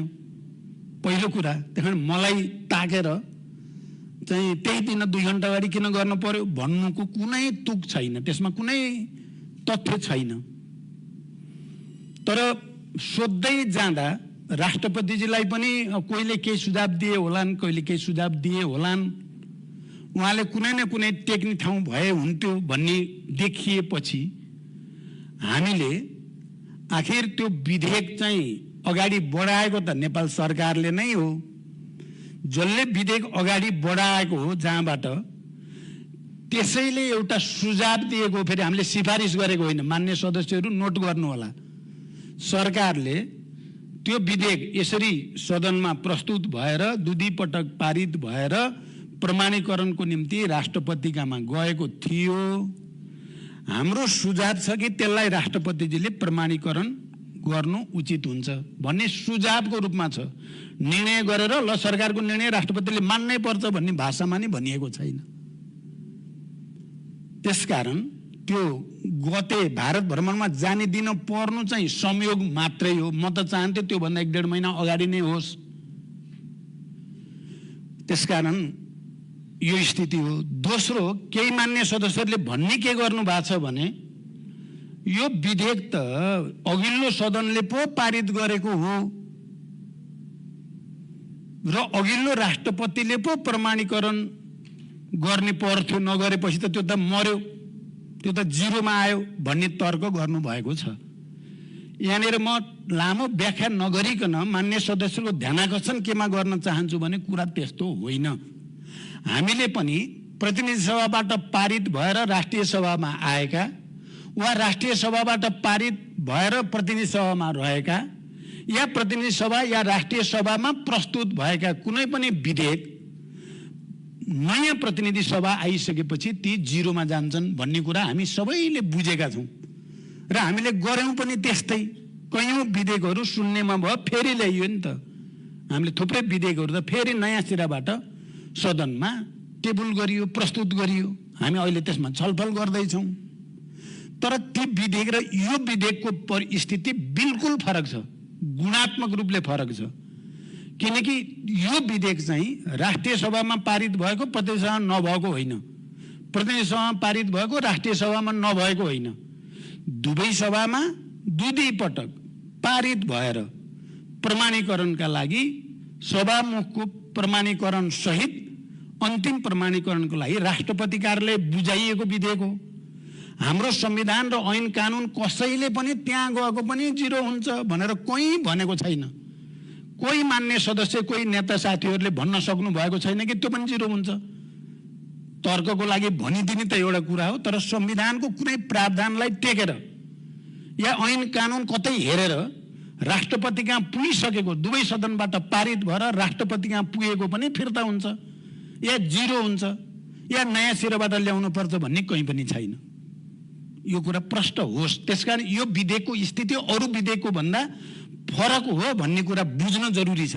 पहिलो कुरा। त्यहाँ मलाई ताकेर चाहिँ त्यही दिन 2 घण्टा अगाडि किन गर्न पर्यो भन्नुको कुनै तुक छैन, त्यसमा कुनै तथ्य छैन। तर सोध्दै जाँदा राष्ट्रपतिजीलाई पनि कोहीले केही सुझाव दिए होलान्, कहिले केही सुझाव दिए होलान्, उहाँले कुनै न कुनै टेक्ने ठाउँ भए हुन्थ्यो भन्ने देखिएपछि हामीले आखिर त्यो विधेयक चाहिँ अगाडि बढाएको त नेपाल सरकारले नै हो। जसले विधेयक अगाडि बढाएको हो जहाँबाट, त्यसैले एउटा सुझाव दिएको, फेरि हामीले सिफारिस गरेको होइन। मान्य सदस्यहरू नोट गर्नु होला, सरकारले त्यो विधेयक यसरी सदनमा प्रस्तुत भएर 2 पटक पारित भएर प्रमाणीकरणको निम्ति राष्ट्रपतिकामा गएको थियो। हाम्रो सुझाव छ कि त्यसलाई राष्ट्रपतिजीले प्रमाणीकरण गर्नु उचित हुन्छ भन्ने सुझावको रूपमा छ। निर्णय गरेर ल सरकारको निर्णय राष्ट्रपतिले मान्नै पर्छ भन्ने भाषामा नि भनिएको छैन। त्यसकारण त्यो गते भारत भ्रमणमा जाने दिन पर्नु चाहिँ संयोग मात्रै हो। म त चाहन्थे त्योभन्दा 1.5 महिना अगाडि नै होस्। त्यसकारण यो स्थिति हो। दोस्रो, केही मान्य सदस्यहरूले भन्ने के गर्नु भएको छ भने यो विधेयक त अघिल्लो सदनले पो पारित गरेको हो र अघिल्लो राष्ट्रपतिले पो प्रमाणीकरण गर्ने पर्थ्यो, नगरेपछि त त्यो त मर्यो, त्यो त जिरोमा आयो भन्ने तर्क गर्नुभएको छ। यहाँनिर म लामो व्याख्या नगरिकन मान्य सदस्यको ध्यानाकर्षण केमा गर्न चाहन्छु भने कुरा त्यस्तो होइन। हामीले पनि प्रतिनिधि सभाबाट पारित भएर राष्ट्रिय सभामा आएका वा राष्ट्रिय सभाबाट पारित भएर प्रतिनिधि सभामा रहेका या प्रतिनिधि सभा या राष्ट्रिय सभामा प्रस्तुत भएका कुनै पनि विधेयक नयाँ प्रतिनिधि सभा आइसकेपछि ती जिरोमा जान्छन् भन्ने कुरा हामी सबैले बुझेका छौँ र हामीले गर्यौँ पनि त्यस्तै। कयौँ विधेयकहरू सुन्नेमा भयो, फेरि ल्याइयो नि त। हामीले थुप्रै विधेयकहरू त फेरि नयाँ सिराबाट सदनमा टेबल गरियो, प्रस्तुत गरियो। हामी अहिले त्यसमा छलफल गर्दैछौँ। तर ती विधेयक र यो विधेयकको परिस्थिति बिल्कुल फरक छ, गुणात्मक रूपले फरक छ। किनकि यो विधेयक चाहिँ राष्ट्रिय सभामा पारित भएको, प्रतिनिधि सभामा नभएको होइन, प्रतिनिधि सभामा पारित भएको, राष्ट्रिय सभामा नभएको होइन। दुवै सभामा 2 पटक पारित भएर प्रमाणीकरणका लागि सभामुखको प्रमाणीकरण सहित अन्तिम प्रमाणीकरणको लागि राष्ट्रपति कार्यालय बुझाइएको विधेयक हो। हाम्रो संविधान र ऐन कानुन कसैले पनि त्यहाँ गएको पनि जिरो हुन्छ भनेर कोही भनेको छैन। कोही मान्य सदस्य कोही नेता साथीहरूले भन्न सक्नु भएको छैन कि त्यो पनि 0 हुन्छ। तर्कको लागि भनिदिने त एउटा कुरा हो, तर संविधानको कुनै प्रावधानलाई टेकेर या ऐन कानुन कतै हेरेर राष्ट्रपति कहाँ पुगिसकेको दुवै सदनबाट पारित भएर राष्ट्रपति कहाँ पुगेको पनि फिर्ता हुन्छ या 0 हुन्छ या नयाँ सिरबाट ल्याउनु पर्छ भन्ने कहीँ पनि छैन। यो कुरा प्रष्ट होस्। त्यसकारण यो विधेयकको स्थिति अरू विधेयकको भन्दा फरक हो भन्ने कुरा बुझ्न जरुरी छ।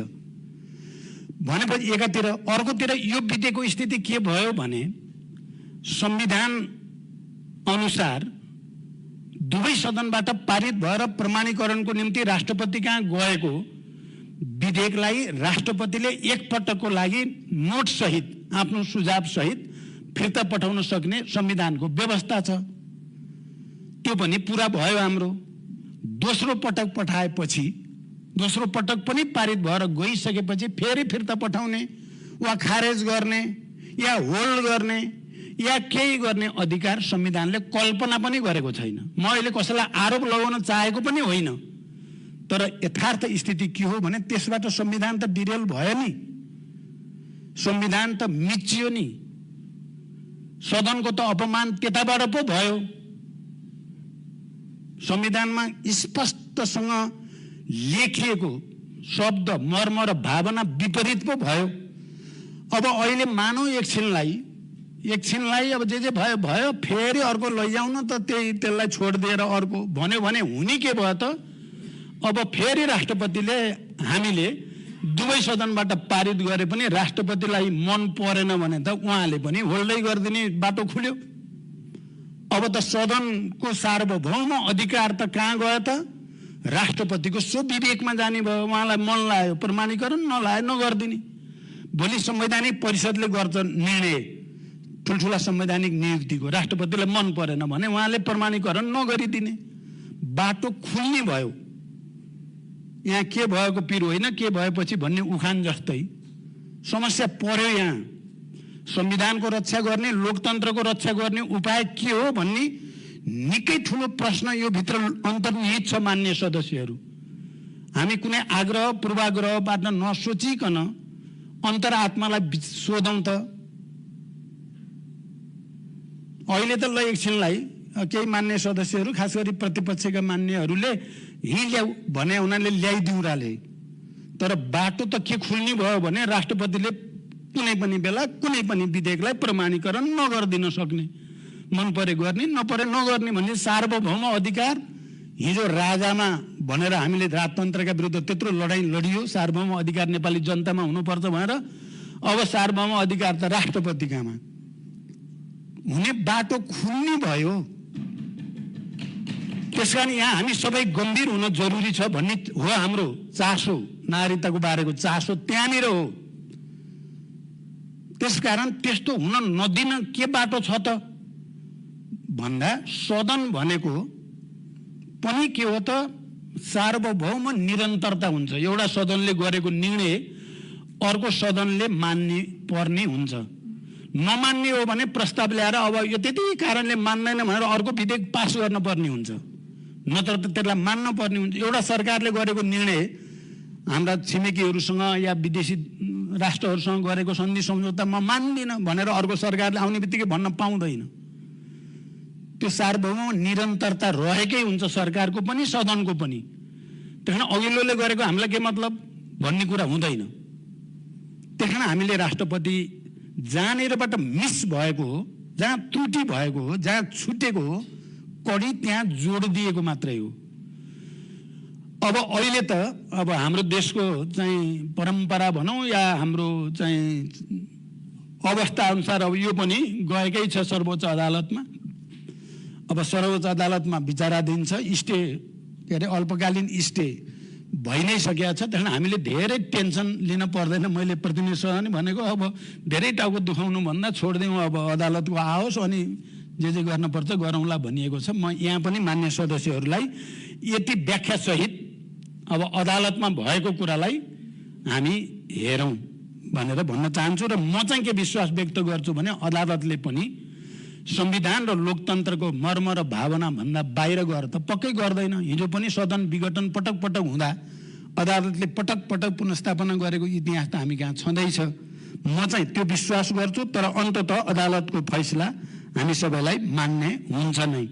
भनेपछि एकातिर, अर्कोतिर यो विधेयकको स्थिति के भयो भने संविधान अनुसार दुवै सदनबाट पारित भएर प्रमाणीकरणको निम्ति राष्ट्रपति कहाँ गएको विधेयकलाई राष्ट्रपतिले एकपटकको लागि नोट सहित आफ्नो सुझाव सहित फिर्ता पठाउन सक्ने संविधानको व्यवस्था छ। त्यो पनि पुरा भयो हाम्रो। दोस्रो पटक पठाएपछि, दोस्रो पटक पनि पारित भएर गइसकेपछि फेरि फिर्ता पठाउने वा खारेज गर्ने या होल्ड गर्ने या केही गर्ने अधिकार संविधानले कल्पना पनि गरेको छैन। म अहिले कसैलाई आरोप लगाउन चाहेको पनि होइन, तर यथार्थ स्थिति के हो भने त्यसबाट संविधान त डिरेल भयो नि, संविधान त मिचियो नि, सदनको त अपमान त्यताबाट पो भयो। संविधानमा स्पष्टसँग लेखिएको शब्द मर्म र भावना विपरीत पो भयो। अब अहिले मानौ एकछिनलाई अब जे भयो भयो, फेरि अर्को लैजाउन त त्यसलाई छोडिदिएर अर्को भन्यो भने हुने के भयो त? अब फेरि राष्ट्रपतिले हामीले दुवै सदनबाट पारित गरे पनि राष्ट्रपतिलाई मन परेन भने त उहाँले पनि होल्डै गरिदिने बाटो खुल्यो। अब त सदनको सार्वभौम अधिकार त कहाँ गयो त? राष्ट्रपतिको सो विवेकमा जाने भयो। उहाँलाई मन लाग्यो प्रमाणीकरण, नलायो नगरिदिने। भोलि संवैधानिक परिषदले गर्छ निर्णय ठुल्ठुला संवैधानिक नियुक्तिको, राष्ट्रपतिलाई मन परेन भने उहाँले प्रमाणीकरण नगरिदिने बाटो खुल्ने भयो। यहाँ के भएको पिर होइन, के भएपछि भन्ने उखान जस्तै समस्या पर्यो। यहाँ संविधानको रक्षा गर्ने, लोकतन्त्रको रक्षा गर्ने उपाय के हो भन्ने निकै ठुलो प्रश्न यो भित्र अन्तर्निहित छ। मान्य सदस्यहरू, हामी कुनै आग्रह पूर्वाग्रहबाट नसोचिकन अन्तरात्मालाई सोधौँ त। अहिले त ल एकछिनलाई केही मान्य सदस्यहरू, खास गरी प्रतिपक्षका मान्यहरूले ल्याऊ भने उनीहरूले ल्याइदिउराले, तर बाटो त के खुल्ने भयो भने राष्ट्रपतिले कुनै पनि बेला कुनै पनि विधेयकलाई प्रमाणीकरण नगरिदिन सक्ने, मन परे गर्ने नपरे नगर्ने भन्ने सार्वभौम अधिकार। हिजो राजामा भनेर हामीले राजतन्त्रका विरुद्ध त्यत्रो लडाइँ लडियो, सार्वभौम अधिकार नेपाली जनतामा हुनुपर्छ भनेर। अब सार्वभौम अधिकार त राष्ट्रपतिकामा हुने बाटो खुल्ने भयो। त्यसकारण यहाँ हामी सबै गम्भीर हुन जरुरी छ भन्ने हो हाम्रो चासो। नागरिकताको बारेको चासो त्यहाँनिर हो। त्यसकारण त्यस्तो हुन नदिन के बाटो छ त भन्दा सदन भनेको पनि के हो त? सार्वभौम निरन्तरता हुन्छ। एउटा सदनले गरेको निर्णय अर्को सदनले मान्ने पर्ने हुन्छ। नमान्ने हो भने प्रस्ताव ल्याएर अब यो त्यति कारणले मान्दैन भनेर अर्को विधेयक पास गर्न पर्ने हुन्छ, नत्र त त्यसलाई मान्न पर्ने हुन्छ। एउटा सरकारले गरेको निर्णय हाम्रा छिमेकीहरूसँग या विदेशी राष्ट्रहरूसँग गरेको सन्धि सम्झौता म मान्दिनँ भनेर अर्को सरकारले आउने बित्तिकै भन्न पाउँदैन। त्यो सार्वभौम निरन्तरता रहेकै हुन्छ, सरकारको पनि सदनको पनि। त्यस कारण अघिल्लोले गरेको हामीलाई के मतलब भन्ने कुरा हुँदैन। त्यस कारण हामीले राष्ट्रपति जहाँनिरबाट मिस भएको हो, जहाँ त्रुटि भएको हो, जहाँ छुटेको हो, कडी त्यहाँ जोड दिएको मात्रै हो। अब अहिले त अब हाम्रो देशको चाहिँ परम्परा भनौँ या हाम्रो चाहिँ अवस्था अनुसार अब यो पनि गएकै छ सर्वोच्च अदालतमा। अब सर्वोच्च अदालतमा विचाराधीन छ, स्टे के अरे अल्पकालीन स्टे भइ नै सकेको छ। त्यस कारण हामीले धेरै टेन्सन लिन पर्दैन। मैले प्रतिनिधि सभा नि भनेको अब धेरै टाउको दुखाउनु भन्दा छोडिदिउँ, अब अदालतको आओस् अनि जे गर्नुपर्छ गरौँला भनिएको छ। म यहाँ पनि मान्य सदस्यहरूलाई यति व्याख्या सहित अब अदालतमा भएको कुरालाई हामी हेरौँ भनेर भन्न चाहन्छु। र म चाहिँ के विश्वास व्यक्त गर्छु भने अदालतले पनि संविधान र लोकतन्त्रको मर्म र भावना भन्दा बाहिर गएर त पक्कै गर्दैन। हिजो पनि सदन विघटन पटक पटक हुँदा अदालतले पटक पटक पुनर्स्थापना गरेको इतिहास त हामी कहाँ छँदैछ। म चाहिँ त्यो विश्वास गर्छु, तर अन्ततः अदालतको फैसला हामी सबैलाई मान्ने हुन्छ नै।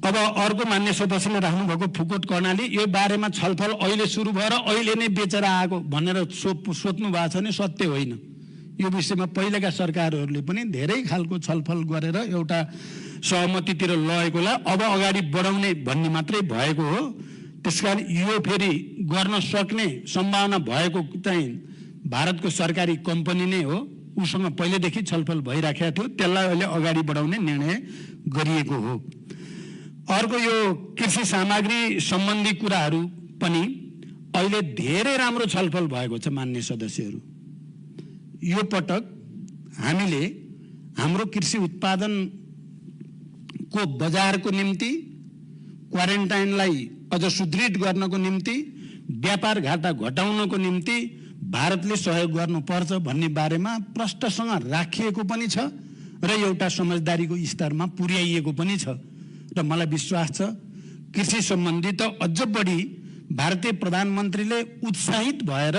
अब अर्को मान्य सदस्यले राख्नुभएको फुकोट कर्णाली, यो बारेमा छलफल अहिले सुरु भएर अहिले नै बेचेर आएको भनेर सोध्नु भएको छ नि, सत्य होइन। यो विषयमा पहिलेका सरकारहरूले पनि धेरै खालको छलफल गरेर एउटा सहमतितिर लगेकोलाई अब अगाडि बढाउने भन्ने मात्रै भएको हो। त्यसकारण यो फेरि गर्न सक्ने सम्भावना भएको चाहिँ भारतको सरकारी कम्पनी नै हो, उसँग पहिलेदेखि छलफल भइराखेको थियो, त्यसलाई अहिले अगाडि बढाउने निर्णय गरिएको हो। अर्को यो कृषि सामग्री सम्बन्धी कुराहरू पनि अहिले धेरै राम्रो छलफल भएको छ मान्य सदस्यहरू। यो पटक हामीले हाम्रो कृषि उत्पादनको बजारको निम्ति, क्वारेन्टाइनलाई अझ सुदृढ गर्नको निम्ति, व्यापार घाटा घटाउनको निम्ति भारतले सहयोग गर्नुपर्छ भन्ने बारेमा प्रष्टसँग राखिएको पनि छ र एउटा समझदारीको स्तरमा पुर्याइएको पनि छ। र मलाई विश्वास छ कृषि सम्बन्धी त अझ बढी भारतीय प्रधानमन्त्रीले उत्साहित भएर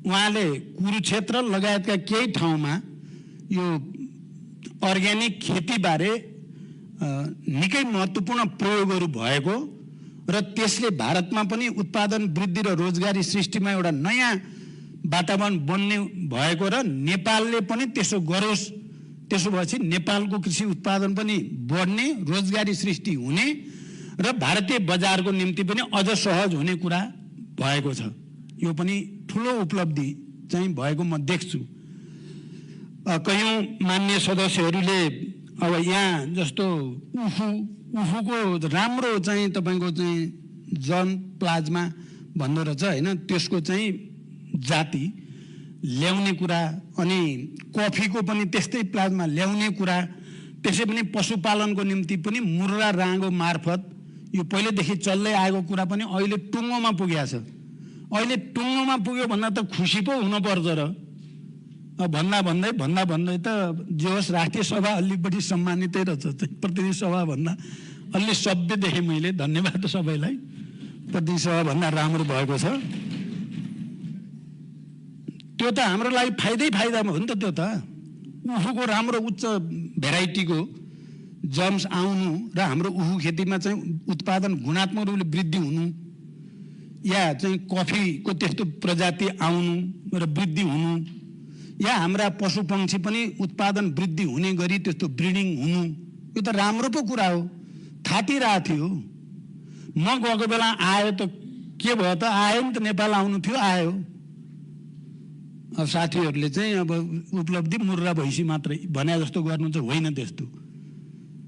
उहाँले कुरुक्षेत्र लगायतका केही ठाउँमा यो अर्ग्यानिक खेतीबारे निकै महत्त्वपूर्ण प्रयोगहरू भएको र त्यसले भारतमा पनि उत्पादन वृद्धि र रोजगारी सृष्टिमा एउटा नयाँ वातावरण बन्ने भएको र नेपालले पनि त्यसो गरोस्। त्यसो भएपछि नेपालको कृषि उत्पादन पनि बढ्ने, रोजगारी सृष्टि हुने र भारतीय बजारको निम्ति पनि अझ सहज हुने कुरा भएको छ। यो पनि ठुलो उपलब्धि चाहिँ भएको म देख्छु। कयौं मान्य सदस्यहरूले अब यहाँ जस्तो उफुको राम्रो चाहिँ तपाईको चाहिँ जन प्लाज्मा भन्दो रहेछ होइन, त्यसको चाहिँ जाति ल्याउने कुरा, अनि कफीको पनि त्यस्तै प्लाज्मा ल्याउने कुरा, त्यसै पनि पशुपालनको निम्ति पनि मुर्रा राँगो मार्फत यो पहिलेदेखि चल्दै आएको कुरा पनि अहिले टुङ्गोमा पुगेको छ। अहिले टुङ्गोमा पुग्यो भन्दा त खुसी पो हुनुपर्छ र भन्दा भन्दै त जे होस् राष्ट्रिय सभा अलि बढी सम्मानितै रहेछ, प्रतिनिधि सभा भन्दा अलि सभ्य देखेँ मैले। धन्यवाद सबैलाई, प्रतिनिधि सभा भन्दा राम्रो भएको छ। त्यो त हाम्रो लागि फाइदा हो नि त। त्यो त उखुको राम्रो उच्च भेराइटीको जम्स आउनु र हाम्रो उखु खेतीमा चाहिँ उत्पादन गुणात्मक रूपले वृद्धि हुनु, या चाहिँ कफीको त्यस्तो प्रजाति आउनु र वृद्धि हुनु, या हाम्रा पशु पंक्षी पनि उत्पादन वृद्धि हुने गरी त्यस्तो ब्रिडिङ हुनु, यो त राम्रो पो कुरा हो। थाटिरहेको थियो, म गएको बेला आयो त के भयो त, आयो नि त, नेपाल आउनु थियो आयो। अब साथीहरूले चाहिँ अब उपलब्धि मुर्रा भैँसी मात्रै भने जस्तो गर्नु चाहिँ होइन त्यस्तो।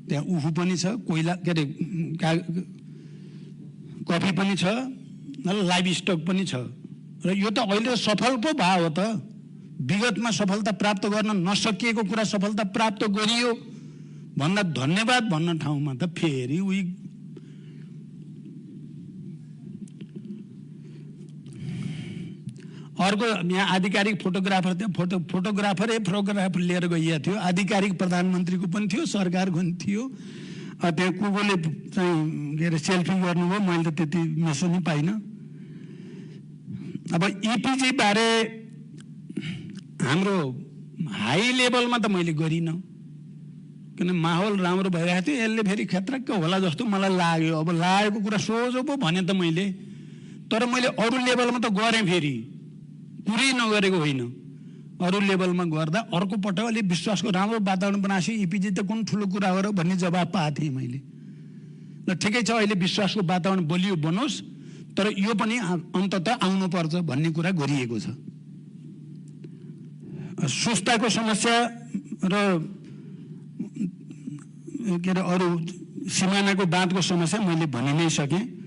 त्यहाँ उखु पनि छ, कोइला के अरे कफी पनि छ, लाइभ स्टक पनि छ, र यो त अहिले सफल पो भयो हो त। विगतमा सफलता प्राप्त गर्न नसकिएको कुरा सफलता प्राप्त गरियो भन्दा धन्यवाद भन्न ठाउँमा त फेरि उही अर्को यहाँ आधिकारिक फोटोग्राफर थियो, फोटोग्राफर लिएर गइएको थियो। आधिकारिक प्रधानमन्त्रीको पनि थियो, सरकारको पनि थियो। त्यहाँ कोले चाहिँ के अरे सेल्फी गर्नुभयो, मैले त त्यति मेसो नि पाइनँ। अब इपिजी बारे हाम्रो हाई लेभलमा त मैले गरिनँ, किन माहौल राम्रो भइरहेको थियो। यसले फेरि खतरक्क होला जस्तो मलाई लाग्यो। अब लागेको कुरा सोझो पो भने त मैले, तर मैले अरू लेभलमा त गरेँ, फेरि पुरै नगरेको होइन। अरू लेभलमा गर्दा अर्को पटक अलिक विश्वासको राम्रो वातावरण बनाएपछि इपिजी त कुन ठुलो कुरा हो र भन्ने जवाब पाएको थिएँ मैले। ल ठिकै छ, अहिले विश्वासको वातावरण बलियो बनोस्, तर यो पनि अन्ततः आउनुपर्छ भन्ने कुरा गरिएको छ। सुस्ताको समस्या र के अरे अरू सिमानाको बाँधको समस्या मैले भनि नै सकेँ।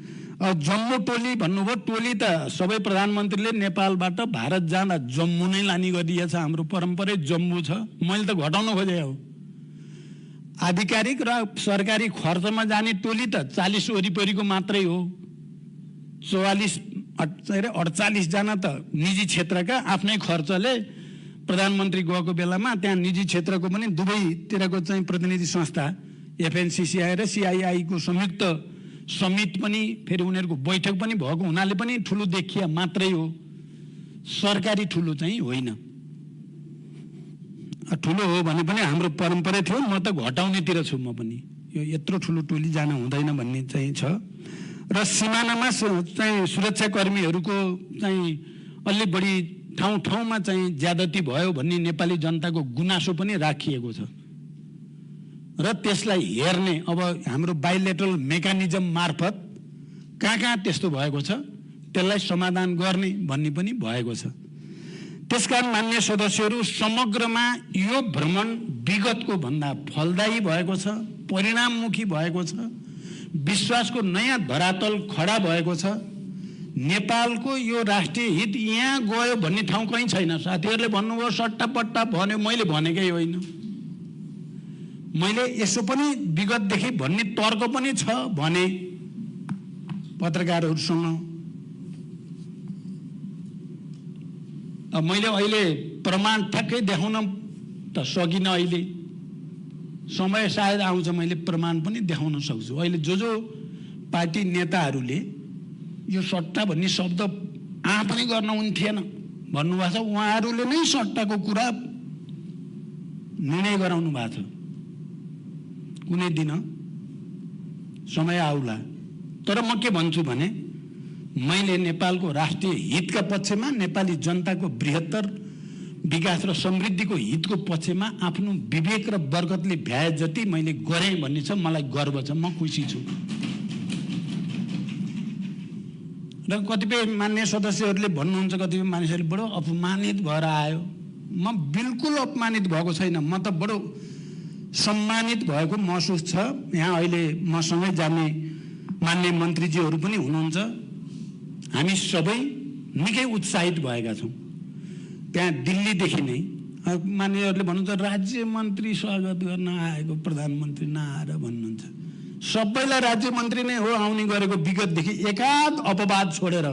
जम्मू टोली भन्नुभयो, टोली त सबै प्रधानमन्त्रीले नेपालबाट भारत जाँदा जम्मू नै लाने गरिएको छ। हाम्रो परम्परै जम्मू छ। मैले त घटाउन खोजेँ हो। आधिकारिक र सरकारी खर्चमा जाने टोली त 40 वरिपरिको मात्रै हो। 48 जना त निजी क्षेत्रका आफ्नै खर्चले प्रधानमन्त्री गएको बेलामा त्यहाँ निजी क्षेत्रको पनि दुवैतिरको चाहिँ प्रतिनिधि संस्था एफएनसीसीआई र सीआईआई को संयुक्त समिट पनि फेरि उनीहरूको बैठक पनि भएको हुनाले पनि ठुलो देखिया मात्रै हो, सरकारी ठुलो चाहिँ होइन। ठुलो हो भने पनि हाम्रो परम्परा थियो, म त घटाउनेतिर छु म पनि, यो यत्रो ठुलो टोली जान हुँदैन भन्ने चाहिँ छ। र सिमानामा चाहिँ सुरक्षाकर्मीहरूको चाहिँ अलि बढी ठाउँ ठाउँमा चाहिँ ज्यादती भयो भन्ने नेपाली जनताको गुनासो पनि राखिएको छ र त्यसलाई हेर्ने अब हाम्रो बाइलेटरल मेकानिजम मार्फत कहाँ त्यस्तो भएको छ त्यसलाई समाधान गर्ने भन्ने पनि भएको छ। त्यसकारण मान्य सदस्यहरू, समग्रमा यो भ्रमण विगतको भन्दा फलदायी भएको छ, परिणाममुखी भएको छ, विश्वासको नयाँ धरातल खडा भएको छ। नेपालको यो राष्ट्रिय हित यहाँ गयो भन्ने ठाउँ कहीँ छैन। साथीहरूले भन्नुभयो सट्टापट्टा भन्यो, मैले भनेकै होइन। मैले यसो पनि विगतदेखि भन्ने तर्क पनि छ भने पत्रकारहरूसँग। मैले अहिले प्रमाण ठ्याक्कै देखाउन त सकिनँ, अहिले समय सायद आउँछ मैले प्रमाण पनि देखाउन सक्छु। अहिले जो पार्टी नेताहरूले यो सट्टा भन्ने शब्द पनि गर्न हुन्थेन भन्नुभएको छ, उहाँहरूले नै सट्टाको कुरा निर्णय गराउनु भएको छ। कुनै दिन समय आउला। तर म के भन्छु भने मैले नेपालको राष्ट्रिय हितका पक्षमा, नेपाली जनताको बृहत्तर विकास र समृद्धिको हितको पक्षमा आफ्नो विवेक र बरकतले भ्याए जति मैले गरेँ भन्ने छ। मलाई गर्व छ, म खुसी छु। र कतिपय मान्य सदस्यहरूले भन्नुहुन्छ, कतिपय मानिसहरूले बडो अपमानित भएर आयो। म बिल्कुल अपमानित भएको छैन, म त बडो सम्मानित भएको महसुस छ। यहाँ अहिले मसँगै जाने मान्य मन्त्रीजीहरू पनि हुनुहुन्छ। हामी सबै निकै उत्साहित भएका छौँ। त्यहाँ दिल्लीदेखि नै मान्यहरूले भन्नुहुन्छ राज्य मन्त्री स्वागत गर्न आएको प्रधानमन्त्री नआएर भन्नुहुन्छ। सबैलाई राज्य मन्त्री नै हो आउने गरेको विगतदेखि, एकाध अपवाद छोडेर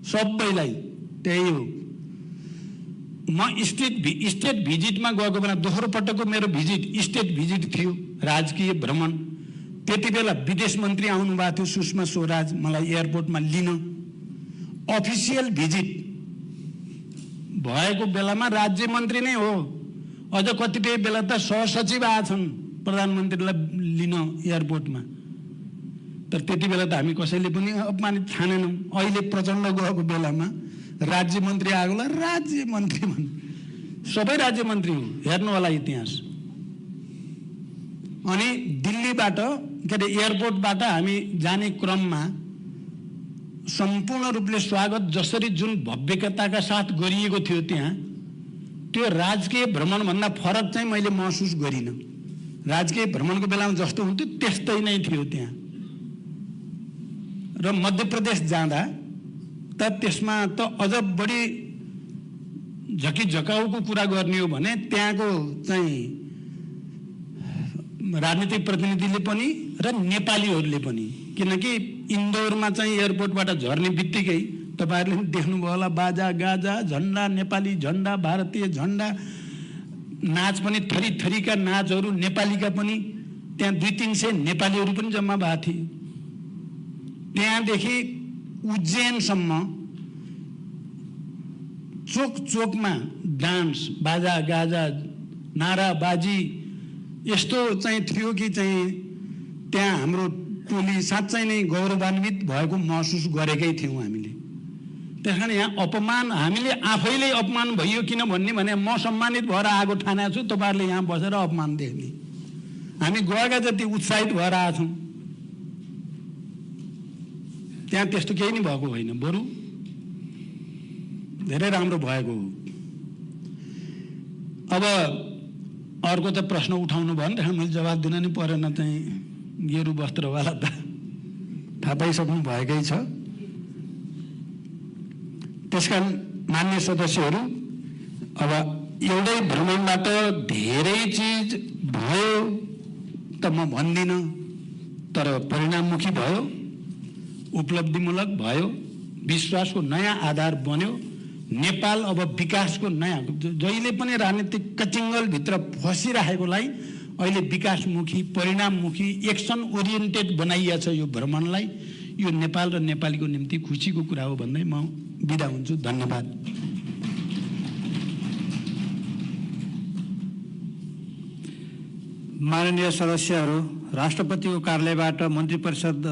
सबैलाई त्यही हो। म स्टेट भिजिटमा गएको बेला दोस्रो पटकको मेरो भिजिट स्टेट भिजिट थियो, राजकीय भ्रमण। त्यति बेला विदेश मन्त्री आउनुभएको थियो सुषमा स्वराज मलाई एयरपोर्टमा लिन। अफिसियल भिजिट भएको बेलामा राज्य मन्त्री नै हो। अझ कतिपय बेला त सहसचिव आएछन् प्रधानमन्त्रीलाई लिन एयरपोर्टमा। तर त्यति बेला त हामी कसैले पनि अपमानित ठानेनौँ। अहिले प्रचण्ड गएको बेलामा राज्य मन्त्री आएकोलाई राज्य मन्त्री भन्नु, सबै राज्य मन्त्री हो, हेर्नु होला इतिहास। अनि दिल्लीबाट के अरे एयरपोर्टबाट हामी जाने क्रममा सम्पूर्ण रूपले स्वागत जसरी जुन भव्यताका साथ गरिएको थियो त्यहाँ, त्यो राजकीय भ्रमणभन्दा फरक चाहिँ मैले महसुस गरिनँ। राजकीय भ्रमणको बेलामा जस्तो हुन्थ्यो त्यस्तै नै थियो त्यहाँ। र मध्य प्रदेश जाँदा त त्यसमा त अझ बढी झकिझकाउको कुरा गर्ने हो भने त्यहाँको चाहिँ राजनीतिक प्रतिनिधिले पनि र नेपालीहरूले पनि, किनकि इन्दौरमा चाहिँ एयरपोर्टबाट झर्ने बित्तिकै तपाईँहरूले पनि देख्नुभयो होला बाजा गाजा, झन्डा, नेपाली झन्डा, भारतीय झन्डा, नाच पनि थरी थरीका नाचहरू, नेपालीका पनि। त्यहाँ 200-300 नेपालीहरू पनि जम्मा भएको थिए। त्यहाँदेखि उज्जैनसम्म चोक चोकमा डान्स, बाजा गाजा, नाराबाजी यस्तो चाहिँ थियो कि चाहिँ त्यहाँ हाम्रो टोली साँच्चै नै गौरवान्वित भएको महसुस गरेकै थियौँ हामीले। त्यस कारण यहाँ अपमान हामीले आफैले अपमान भइयो किन भन्ने भने म सम्मानित भएर आएको ठानेको छु, तपाईँहरूले यहाँ बसेर अपमान देख्ने। हामी गएका जति उत्साहित भएर आएछौँ। त्यहाँ त्यस्तो केही नै भएको होइन, बरु धेरै राम्रो भएको हो। अब अर्को त प्रश्न उठाउनु भयो भने मैले जवाब दिन नै परेन। चाहिँ गेरु वस्त्रवाला त थाहा पाइसक्नु भएकै छ। त्यसकारण मान्य सदस्यहरू, अब एउटै भ्रमणबाट धेरै चिज भयो त म भन्दिनँ, तर परिणाममुखी भयो, उपलब्धिमूलक भयो, विश्वासको नयाँ आधार बन्यो। नेपाल अब विकासको नयाँ, जहिले पनि राजनीतिक कचिङ्गलभित्र फसिरहेकोलाई अहिले विकासमुखी परिणाममुखी एक्सन ओरिएन्टेड बनाइएको छ यो भ्रमणलाई। यो नेपाल र नेपालीको निम्ति खुसीको कुरा हो भन्दै म बिदा हुन्छु। धन्यवाद। माननीय सदस्यहरू, राष्ट्रपतिको कार्यालयबाट मन्त्री परिषद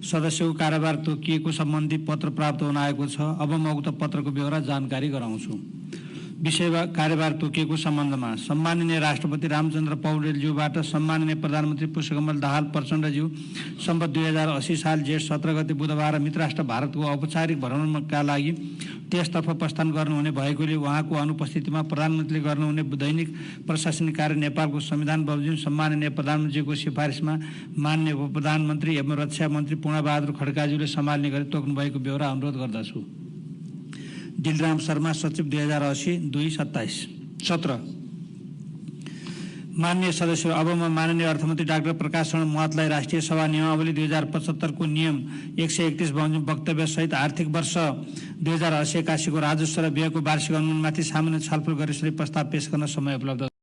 सदस्यको कार्यभार तोकिएको सम्बन्धी पत्र प्राप्त हुन आएको छ। अब म उक्त पत्रको बेहोरा जानकारी गराउँछु। विषय कार्यभार तोकिएको सम्बन्धमा सम्माननीय राष्ट्रपति रामचन्द्र पौडेलज्यूबाट सम्माननीय प्रधानमन्त्री पुष्पकमल दाहाल प्रचण्डज्यू सम्वत 2080 साल जेठ 17 गते बुधबार मित्रराष्ट्र भारतको औपचारिक भ्रमणका लागि त्यसतर्फ प्रस्थान गर्नुहुने भएकोले उहाँको अनुपस्थितिमा प्रधानमन्त्रीले गर्नुहुने दैनिक प्रशासनिक कार्य नेपालको संविधान बमोजिम सम्माननीय प्रधानमन्त्रीको सिफारिसमा माननीय उप प्रधानमन्त्री एवं रक्षा मन्त्री पूर्णबहादुर खड्काज्यूले सम्हाल्ने गरी तोक्नु भएको बेहोरा अनुरोध गर्दछु। दिलराम शर्मा, सचिव 2080-2-27। माननीय सदस्य, अब म माननीय अर्थमन्त्री डाक्टर प्रकाश शरण महतलाई राष्ट्रिय सभा नियमावली 2075 को नियम 131 बमोजिम वक्तव्य सहित आर्थिक वर्ष 2080-81 को राजस्व र व्ययको वार्षिक अनुमानमाथि सामान्य छलफल गरी प्रस्ताव पेश गर्न समय उपलब्ध